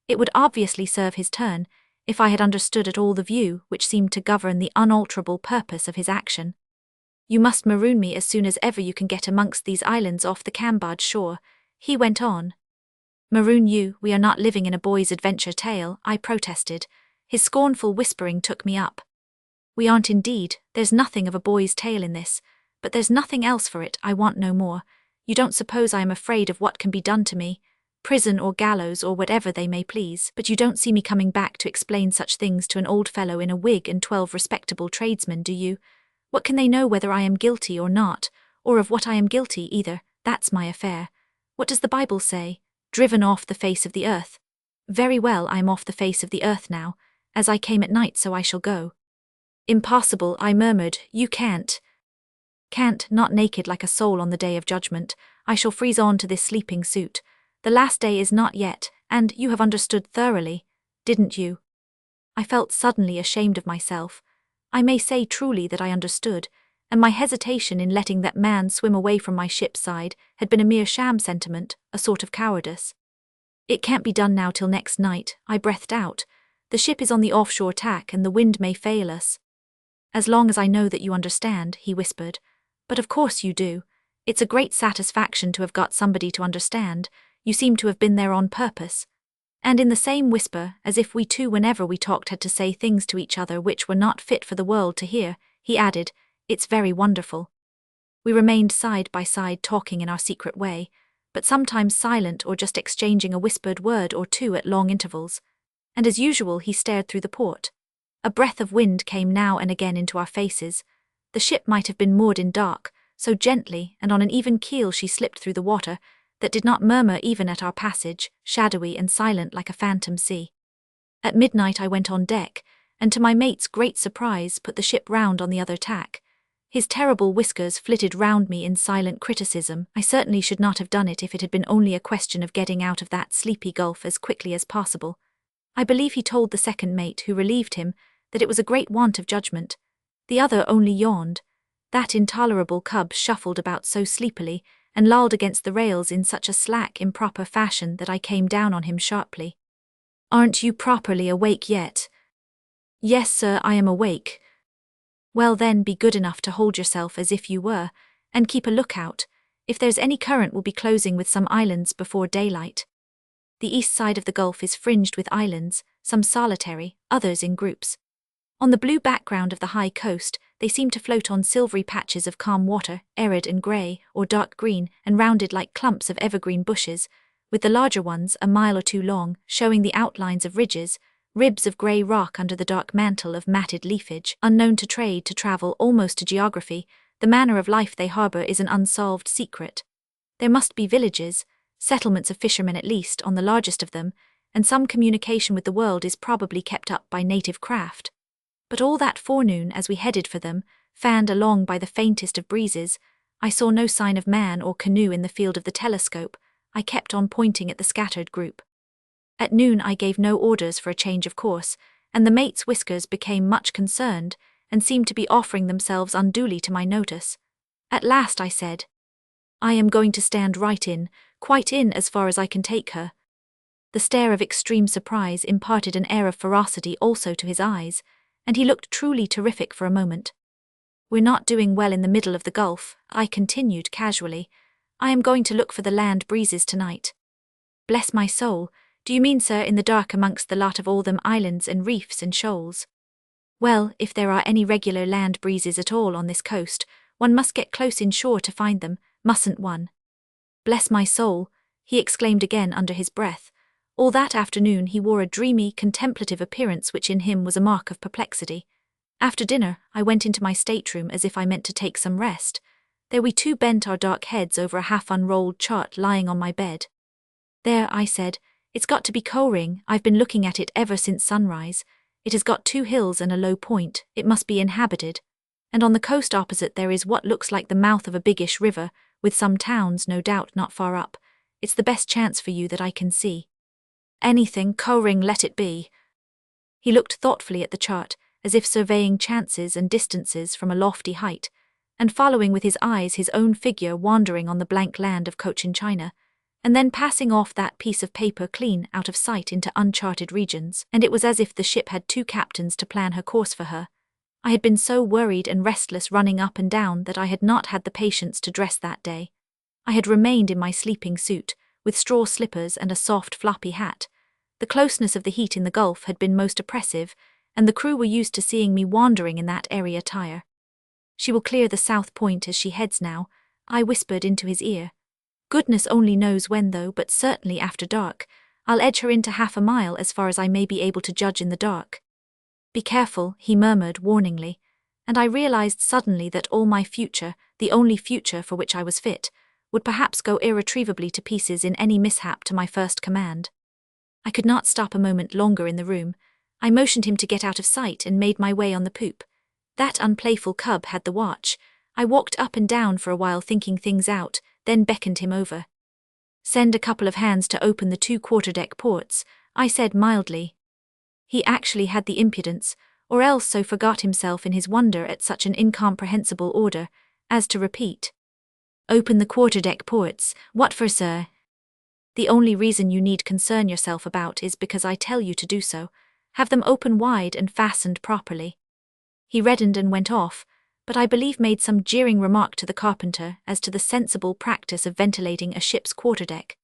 It would obviously serve his turn, if I had understood at all the view which seemed to govern the unalterable purpose of his action. You must maroon me as soon as ever you can get amongst these islands off the Cambodge shore, he went on. Maroon you? We are not living in a boy's adventure tale, I protested. His scornful whispering took me up. We aren't indeed. There's nothing of a boy's tale in this, but there's nothing else for it. I want no more. You don't suppose I am afraid of what can be done to me? Prison or gallows or whatever they may please, but you don't see me coming back to explain such things to an old fellow in a wig and 12 respectable tradesmen, do you? What can they know whether I am guilty or not, or of what I am guilty either? That's my affair. What does the Bible say? Driven off the face of the earth. Very well, I am off the face of the earth now. As I came at night, so I shall go. Impossible, I murmured. You can't. Can't, not naked like a soul on the day of judgment. I shall freeze on to this sleeping suit. The last day is not yet, and you have understood thoroughly, didn't you? I felt suddenly ashamed of myself. I may say truly that I understood, and my hesitation in letting that man swim away from my ship's side had been a mere sham sentiment, a sort of cowardice. It can't be done now till next night, I breathed out. The ship is on the offshore tack and the wind may fail us. As long as I know that you understand, he whispered. But of course you do. It's a great satisfaction to have got somebody to understand. You seem to have been there on purpose. And in the same whisper, as if we two whenever we talked had to say things to each other which were not fit for the world to hear, he added, It's very wonderful. We remained side by side talking in our secret way, but sometimes silent or just exchanging a whispered word or two at long intervals. and as usual he stared through the port. A breath of wind came now and again into our faces. The ship might have been moored in dark, so gently and on an even keel she slipped through the water, that did not murmur even at our passage, shadowy and silent like a phantom sea. At midnight I went on deck, and to my mate's great surprise put the ship round on the other tack. His terrible whiskers flitted round me in silent criticism. I certainly should not have done it if it had been only a question of getting out of that sleepy gulf as quickly as possible. I believe he told the second mate, who relieved him, that it was a great want of judgment. The other only yawned. That intolerable cub shuffled about so sleepily, and lolled against the rails in such a slack, improper fashion that I came down on him sharply. "Aren't you properly awake yet?" "Yes, sir, I am awake." "Well then, be good enough to hold yourself as if you were, and keep a lookout. If there's any current, we'll be closing with some islands before daylight. The east side of the gulf is fringed with islands, some solitary, others in groups. On the blue background of the high coast, they seem to float on silvery patches of calm water, arid and grey, or dark green, and rounded like clumps of evergreen bushes, with the larger ones, a mile or two long, showing the outlines of ridges, ribs of grey rock under the dark mantle of matted leafage. Unknown to trade, to travel, almost to geography, the manner of life they harbour is an unsolved secret. There must be villages, settlements of fishermen at least, on the largest of them, and some communication with the world is probably kept up by native craft. But all that forenoon, as we headed for them, fanned along by the faintest of breezes, I saw no sign of man or canoe in the field of the telescope. I kept on pointing at the scattered group. At noon I gave no orders for a change of course, and the mate's whiskers became much concerned, and seemed to be offering themselves unduly to my notice. At last I said, "I am going to stand right in, quite in as far as I can take her." The stare of extreme surprise imparted an air of ferocity also to his eyes, and he looked truly terrific for a moment. "We're not doing well in the middle of the Gulf," I continued casually. "I am going to look for the land breezes tonight." "Bless my soul, do you mean, sir, in the dark amongst the lot of all them islands and reefs and shoals?" "Well, if there are any regular land breezes at all on this coast, one must get close inshore to find them, mustn't one?" "Bless my soul," he exclaimed again under his breath. All that afternoon he wore a dreamy, contemplative appearance which in him was a mark of perplexity. After dinner, I went into my stateroom as if I meant to take some rest. There we two bent our dark heads over a half-unrolled chart lying on my bed. "There," I said, "it's got to be Coring. I've been looking at it ever since sunrise. It has got 2 hills and a low point. It must be inhabited. And on the coast opposite there is what looks like the mouth of a biggish river, with some towns, no doubt, not far up. It's the best chance for you that I can see." "Anything, Coring, let it be." He looked thoughtfully at the chart, as if surveying chances and distances from a lofty height, and following with his eyes his own figure wandering on the blank land of Cochin China, and then passing off that piece of paper clean out of sight into uncharted regions, and it was as if the ship had 2 captains to plan her course for her. I had been so worried and restless running up and down that I had not had the patience to dress that day. I had remained in my sleeping suit, with straw slippers and a soft floppy hat. The closeness of the heat in the Gulf had been most oppressive, and the crew were used to seeing me wandering in that airy attire. "She will clear the south point as she heads now," I whispered into his ear. "Goodness only knows when though, but certainly after dark. I'll edge her into half a mile as far as I may be able to judge in the dark." "Be careful," he murmured warningly, and I realized suddenly that all my future, the only future for which I was fit, would perhaps go irretrievably to pieces in any mishap to my first command. I could not stop a moment longer in the room. I motioned him to get out of sight and made my way on the poop. That unplayful cub had the watch. I walked up and down for a while thinking things out, then beckoned him over. "Send a couple of hands to open the 2 quarterdeck ports," I said mildly. He actually had the impudence, or else so forgot himself in his wonder at such an incomprehensible order, as to repeat, "Open the quarterdeck ports. What for, sir?" "The only reason you need concern yourself about is because I tell you to do so. Have them open wide and fastened properly." He reddened and went off, but I believe made some jeering remark to the carpenter as to the sensible practice of ventilating a ship's quarterdeck.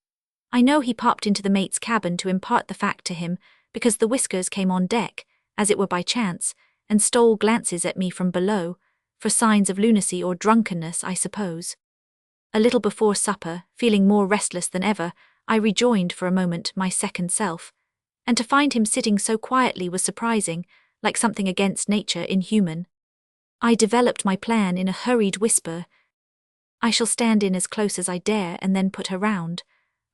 I know he popped into the mate's cabin to impart the fact to him, because the whiskers came on deck, as it were by chance, and stole glances at me from below, for signs of lunacy or drunkenness, I suppose. A little before supper, feeling more restless than ever, I rejoined for a moment my second self, and to find him sitting so quietly was surprising, like something against nature inhuman. I developed my plan in a hurried whisper. I shall stand in as close as I dare and then put her round.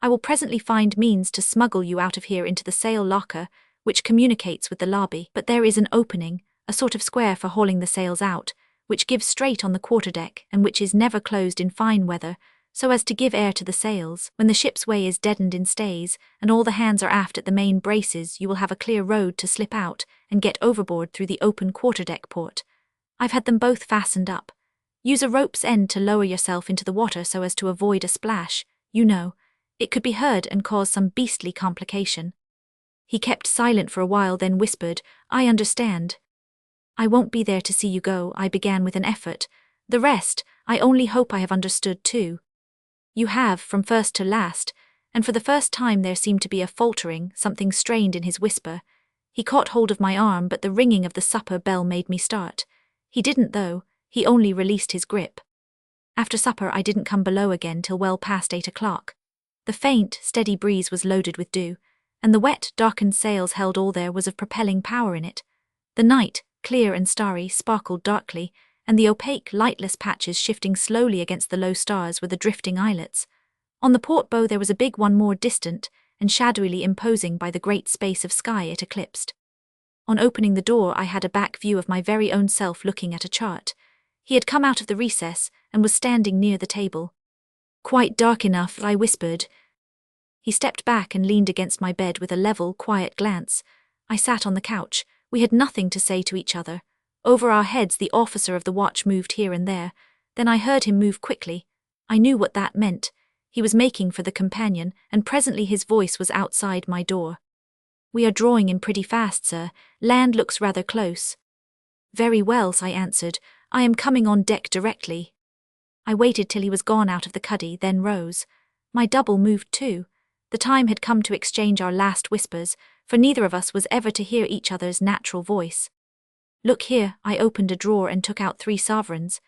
I will presently find means to smuggle you out of here into the sail locker, which communicates with the lobby, but there is an opening, a sort of square for hauling the sails out, which gives straight on the quarterdeck and which is never closed in fine weather, so as to give air to the sails. When the ship's way is deadened in stays, and all the hands are aft at the main braces, you will have a clear road to slip out and get overboard through the open quarterdeck port. I've had them both fastened up. Use a rope's end to lower yourself into the water so as to avoid a splash. You know, it could be heard and cause some beastly complication. He kept silent for a while, then whispered, I understand. I won't be there to see you go, I began with an effort. The rest, I only hope I have understood too. You have, from first to last, and for the first time there seemed to be a faltering, something strained in his whisper. He caught hold of my arm, but the ringing of the supper bell made me start. He didn't though, he only released his grip. After supper I didn't come below again till well past 8 o'clock. The faint, steady breeze was loaded with dew, and the wet, darkened sails held all there was of propelling power in it. The night, clear and starry, sparkled darkly, and the opaque, lightless patches shifting slowly against the low stars were the drifting islets. On the port bow there was a big one more distant, and shadowily imposing by the great space of sky it eclipsed. On opening the door I had a back view of my very own self looking at a chart. He had come out of the recess, and was standing near the table. Quite dark enough, I whispered. He stepped back and leaned against my bed with a level, quiet glance. I sat on the couch. We had nothing to say to each other. Over our heads the officer of the watch moved here and there. Then I heard him move quickly. I knew what that meant. He was making for the companion, and presently his voice was outside my door. We are drawing in pretty fast, sir. Land looks rather close. Very well, I answered. I am coming on deck directly. I waited till he was gone out of the cuddy, then rose. My double moved too. The time had come to exchange our last whispers, for neither of us was ever to hear each other's natural voice. Look here, I opened a drawer and took out 3 sovereigns.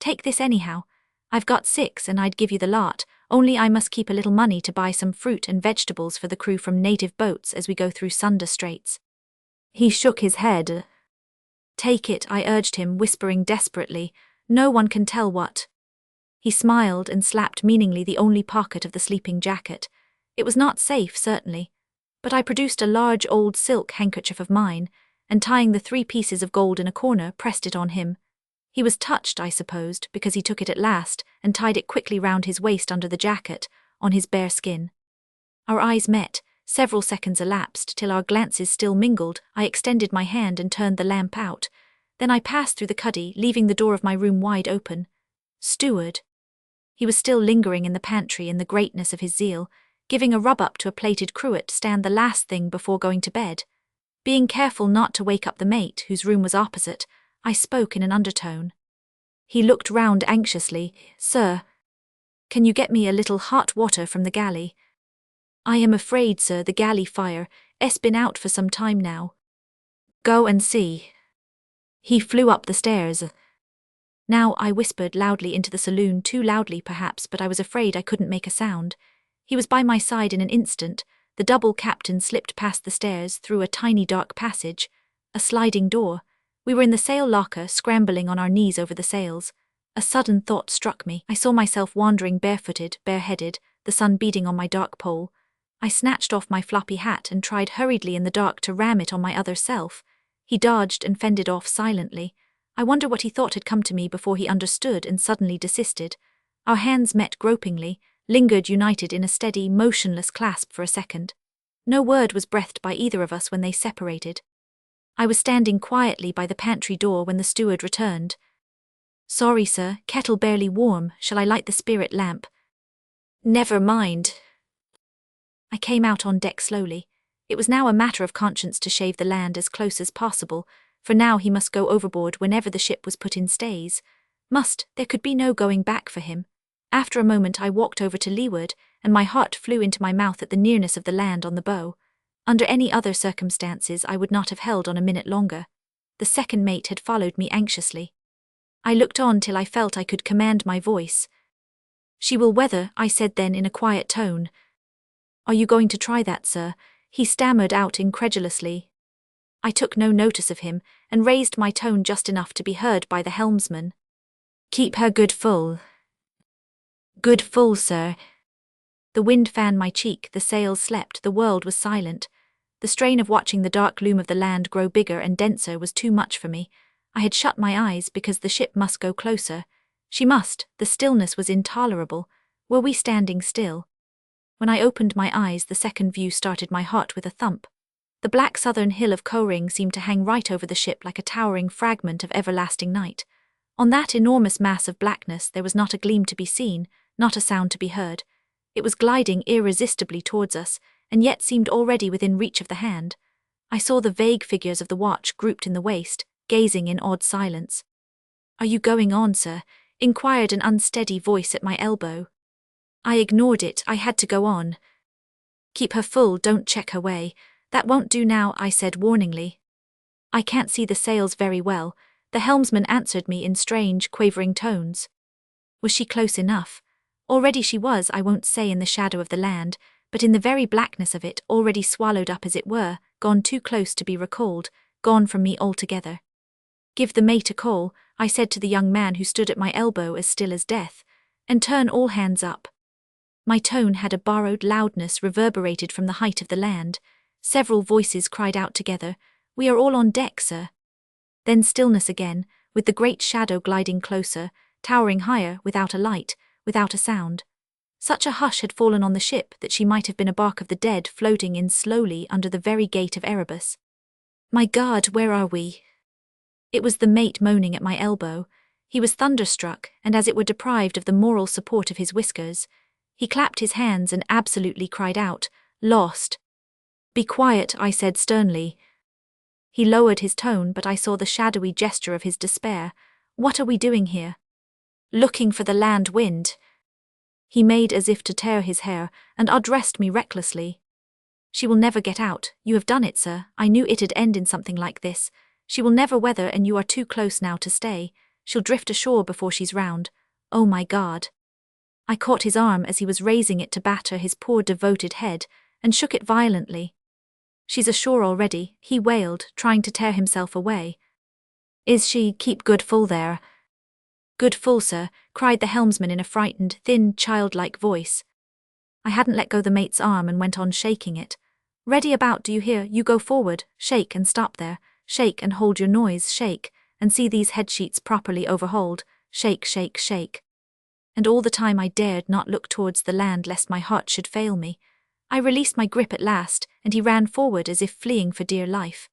Take this anyhow. I've got 6 and I'd give you the lot, only I must keep a little money to buy some fruit and vegetables for the crew from native boats as we go through Sunda Straits. He shook his head. Take it, I urged him, whispering desperately. No one can tell what. He smiled and slapped meaningly the only pocket of the sleeping jacket. It was not safe, certainly, but I produced a large old silk handkerchief of mine, and tying the 3 pieces of gold in a corner, pressed it on him. He was touched, I supposed, because he took it at last, and tied it quickly round his waist under the jacket, on his bare skin. Our eyes met. Several seconds elapsed, till our glances still mingled. I extended my hand and turned the lamp out. Then I passed through the cuddy, leaving the door of my room wide open. Steward. He was still lingering in the pantry in the greatness of his zeal, giving a rub-up to a plated cruet stand the last thing before going to bed. Being careful not to wake up the mate, whose room was opposite, I spoke in an undertone. He looked round anxiously. Sir, can you get me a little hot water from the galley? I am afraid, sir, the galley fire's been out for some time now. Go and see. He flew up the stairs. Now, I whispered loudly into the saloon, too loudly perhaps, but I was afraid I couldn't make a sound. He was by my side in an instant. The double captain slipped past the stairs, through a tiny dark passage, a sliding door. We were in the sail locker, scrambling on our knees over the sails. A sudden thought struck me. I saw myself wandering barefooted, bareheaded, the sun beating on my dark poll. I snatched off my floppy hat and tried hurriedly in the dark to ram it on my other self. He dodged and fended off silently. I wonder what he thought had come to me before he understood and suddenly desisted. Our hands met gropingly, lingered united in a steady, motionless clasp for a second. No word was breathed by either of us when they separated. I was standing quietly by the pantry door when the steward returned. Sorry, sir, kettle barely warm. Shall I light the spirit lamp? Never mind. I came out on deck slowly. It was now a matter of conscience to shave the land as close as possible, for now he must go overboard whenever the ship was put in stays. There could be no going back for him. After a moment I walked over to leeward, and my heart flew into my mouth at the nearness of the land on the bow. Under any other circumstances I would not have held on a minute longer. The second mate had followed me anxiously. I looked on till I felt I could command my voice. She will weather, I said then in a quiet tone. Are you going to try that, sir? he stammered out incredulously. I took no notice of him and raised my tone just enough to be heard by the helmsman. Keep her good full. Good full, sir. The wind fanned my cheek, the sails slept, the world was silent. The strain of watching the dark loom of the land grow bigger and denser was too much for me. I had shut my eyes because the ship must go closer. She must, the stillness was intolerable. Were we standing still? When I opened my eyes, the second view started my heart with a thump. The black southern hill of Koh-ring seemed to hang right over the ship like a towering fragment of everlasting night. On that enormous mass of blackness there was not a gleam to be seen, not a sound to be heard. It was gliding irresistibly towards us, and yet seemed already within reach of the hand. I saw the vague figures of the watch grouped in the waist, gazing in awed silence. "Are you going on, sir?" inquired an unsteady voice at my elbow. I ignored it. I had to go on. "Keep her full, don't check her way. That won't do now," I said warningly. "I can't see the sails very well," the helmsman answered me in strange, quavering tones. Was she close enough? Already she was, I won't say in the shadow of the land, but in the very blackness of it, already swallowed up as it were, gone too close to be recalled, gone from me altogether. "Give the mate a call," I said to the young man who stood at my elbow as still as death, "and turn all hands up." My tone had a borrowed loudness reverberated from the height of the land. Several voices cried out together, "We are all on deck, sir." Then stillness again, with the great shadow gliding closer, towering higher, without a light, without a sound. Such a hush had fallen on the ship that she might have been a bark of the dead floating in slowly under the very gate of Erebus. "My God, where are we?" It was the mate moaning at my elbow. He was thunderstruck, and as it were deprived of the moral support of his whiskers. He clapped his hands and absolutely cried out, "Lost!" "Be quiet," I said sternly. He lowered his tone, but I saw the shadowy gesture of his despair. "What are we doing here?" "Looking for the land wind." He made as if to tear his hair, and addressed me recklessly. "She will never get out. You have done it, sir. I knew it'd end in something like this. She will never weather, and you are too close now to stay. She'll drift ashore before she's round. Oh my God." I caught his arm as he was raising it to batter his poor devoted head, and shook it violently. "She's ashore already," he wailed, trying to tear himself away. "Is she? Keep good full there." "Good full, sir," cried the helmsman in a frightened, thin, childlike voice. I hadn't let go the mate's arm and went on shaking it. "Ready about, do you hear? You go forward, shake and stop there, shake and hold your noise, shake, and see these head sheets properly overhauled, shake, shake, shake." And all the time I dared not look towards the land lest my heart should fail me. I released my grip at last, and he ran forward as if fleeing for dear life.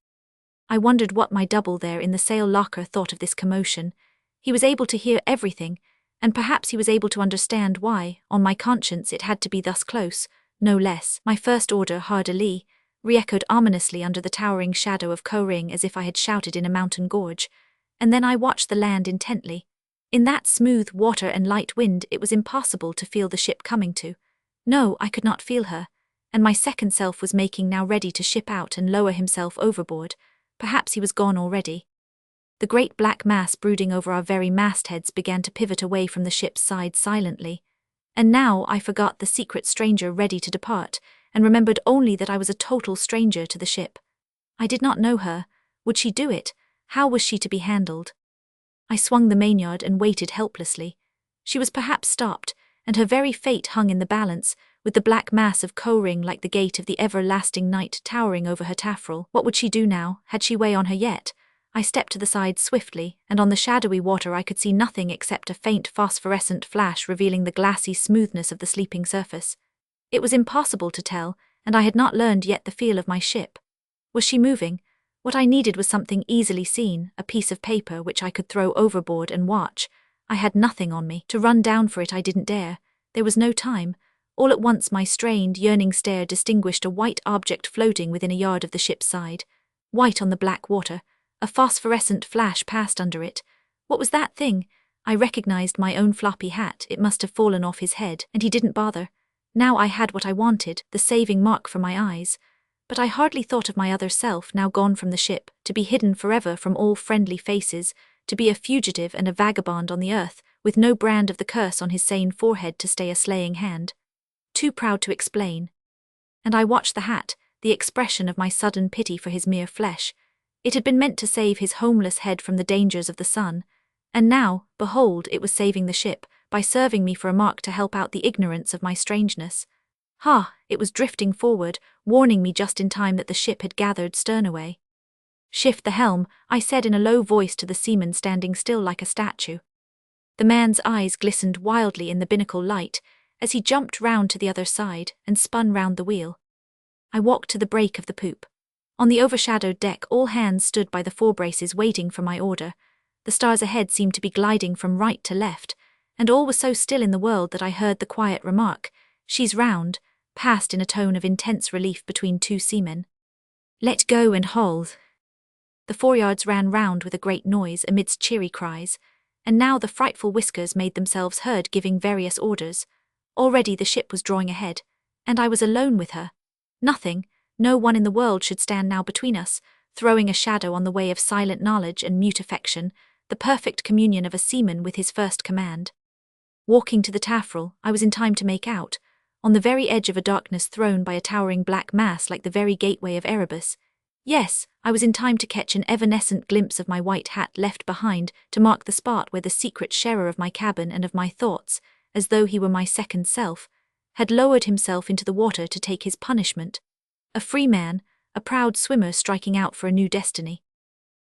I wondered what my double there in the sail locker thought of this commotion. He was able to hear everything, and perhaps he was able to understand why, on my conscience, it had to be thus close, no less. My first order, hardily, re-echoed ominously under the towering shadow of Koh-ring as if I had shouted in a mountain gorge, and then I watched the land intently. In that smooth water and light wind it was impossible to feel the ship coming to. No, I could not feel her, and my second self was making now ready to ship out and lower himself overboard. Perhaps he was gone already. The great black mass brooding over our very mastheads began to pivot away from the ship's side silently. And now I forgot the secret stranger ready to depart, and remembered only that I was a total stranger to the ship. I did not know her. Would she do it? How was she to be handled? I swung the mainyard and waited helplessly. She was perhaps stopped, and her very fate hung in the balance, with the black mass of Koh-ring like the gate of the everlasting night towering over her taffrail. What would she do now? Had she way on her yet? I stepped to the side swiftly, and on the shadowy water I could see nothing except a faint phosphorescent flash revealing the glassy smoothness of the sleeping surface. It was impossible to tell, and I had not learned yet the feel of my ship. Was she moving? What I needed was something easily seen, a piece of paper which I could throw overboard and watch. I had nothing on me. To run down for it I didn't dare. There was no time. All at once my strained, yearning stare distinguished a white object floating within a yard of the ship's side. White on the black water. A phosphorescent flash passed under it. What was that thing? I recognized my own floppy hat. It must have fallen off his head, and he didn't bother. Now I had what I wanted, the saving mark for my eyes. But I hardly thought of my other self, now gone from the ship, to be hidden forever from all friendly faces, to be a fugitive and a vagabond on the earth, with no brand of the curse on his sane forehead to stay a slaying hand. Too proud to explain. And I watched the hat, the expression of my sudden pity for his mere flesh. It had been meant to save his homeless head from the dangers of the sun, and now, behold, it was saving the ship, by serving me for a mark to help out the ignorance of my strangeness. Ha! It was drifting forward, warning me just in time that the ship had gathered sternaway. "Shift the helm," I said in a low voice to the seaman standing still like a statue. The man's eyes glistened wildly in the binnacle light, as he jumped round to the other side and spun round the wheel. I walked to the break of the poop. On the overshadowed deck, all hands stood by the forebraces waiting for my order. The stars ahead seemed to be gliding from right to left, and all was so still in the world that I heard the quiet remark, "She's round," passed in a tone of intense relief between two seamen. "Let go and hold." The foreyards ran round with a great noise amidst cheery cries, and now the frightful whiskers made themselves heard giving various orders. Already the ship was drawing ahead, and I was alone with her. Nothing, no one in the world should stand now between us, throwing a shadow on the way of silent knowledge and mute affection, the perfect communion of a seaman with his first command. Walking to the taffrail, I was in time to make out, on the very edge of a darkness thrown by a towering black mass like the very gateway of Erebus. Yes, I was in time to catch an evanescent glimpse of my white hat left behind to mark the spot where the secret sharer of my cabin and of my thoughts, as though he were my second self, had lowered himself into the water to take his punishment. A free man, a proud swimmer striking out for a new destiny.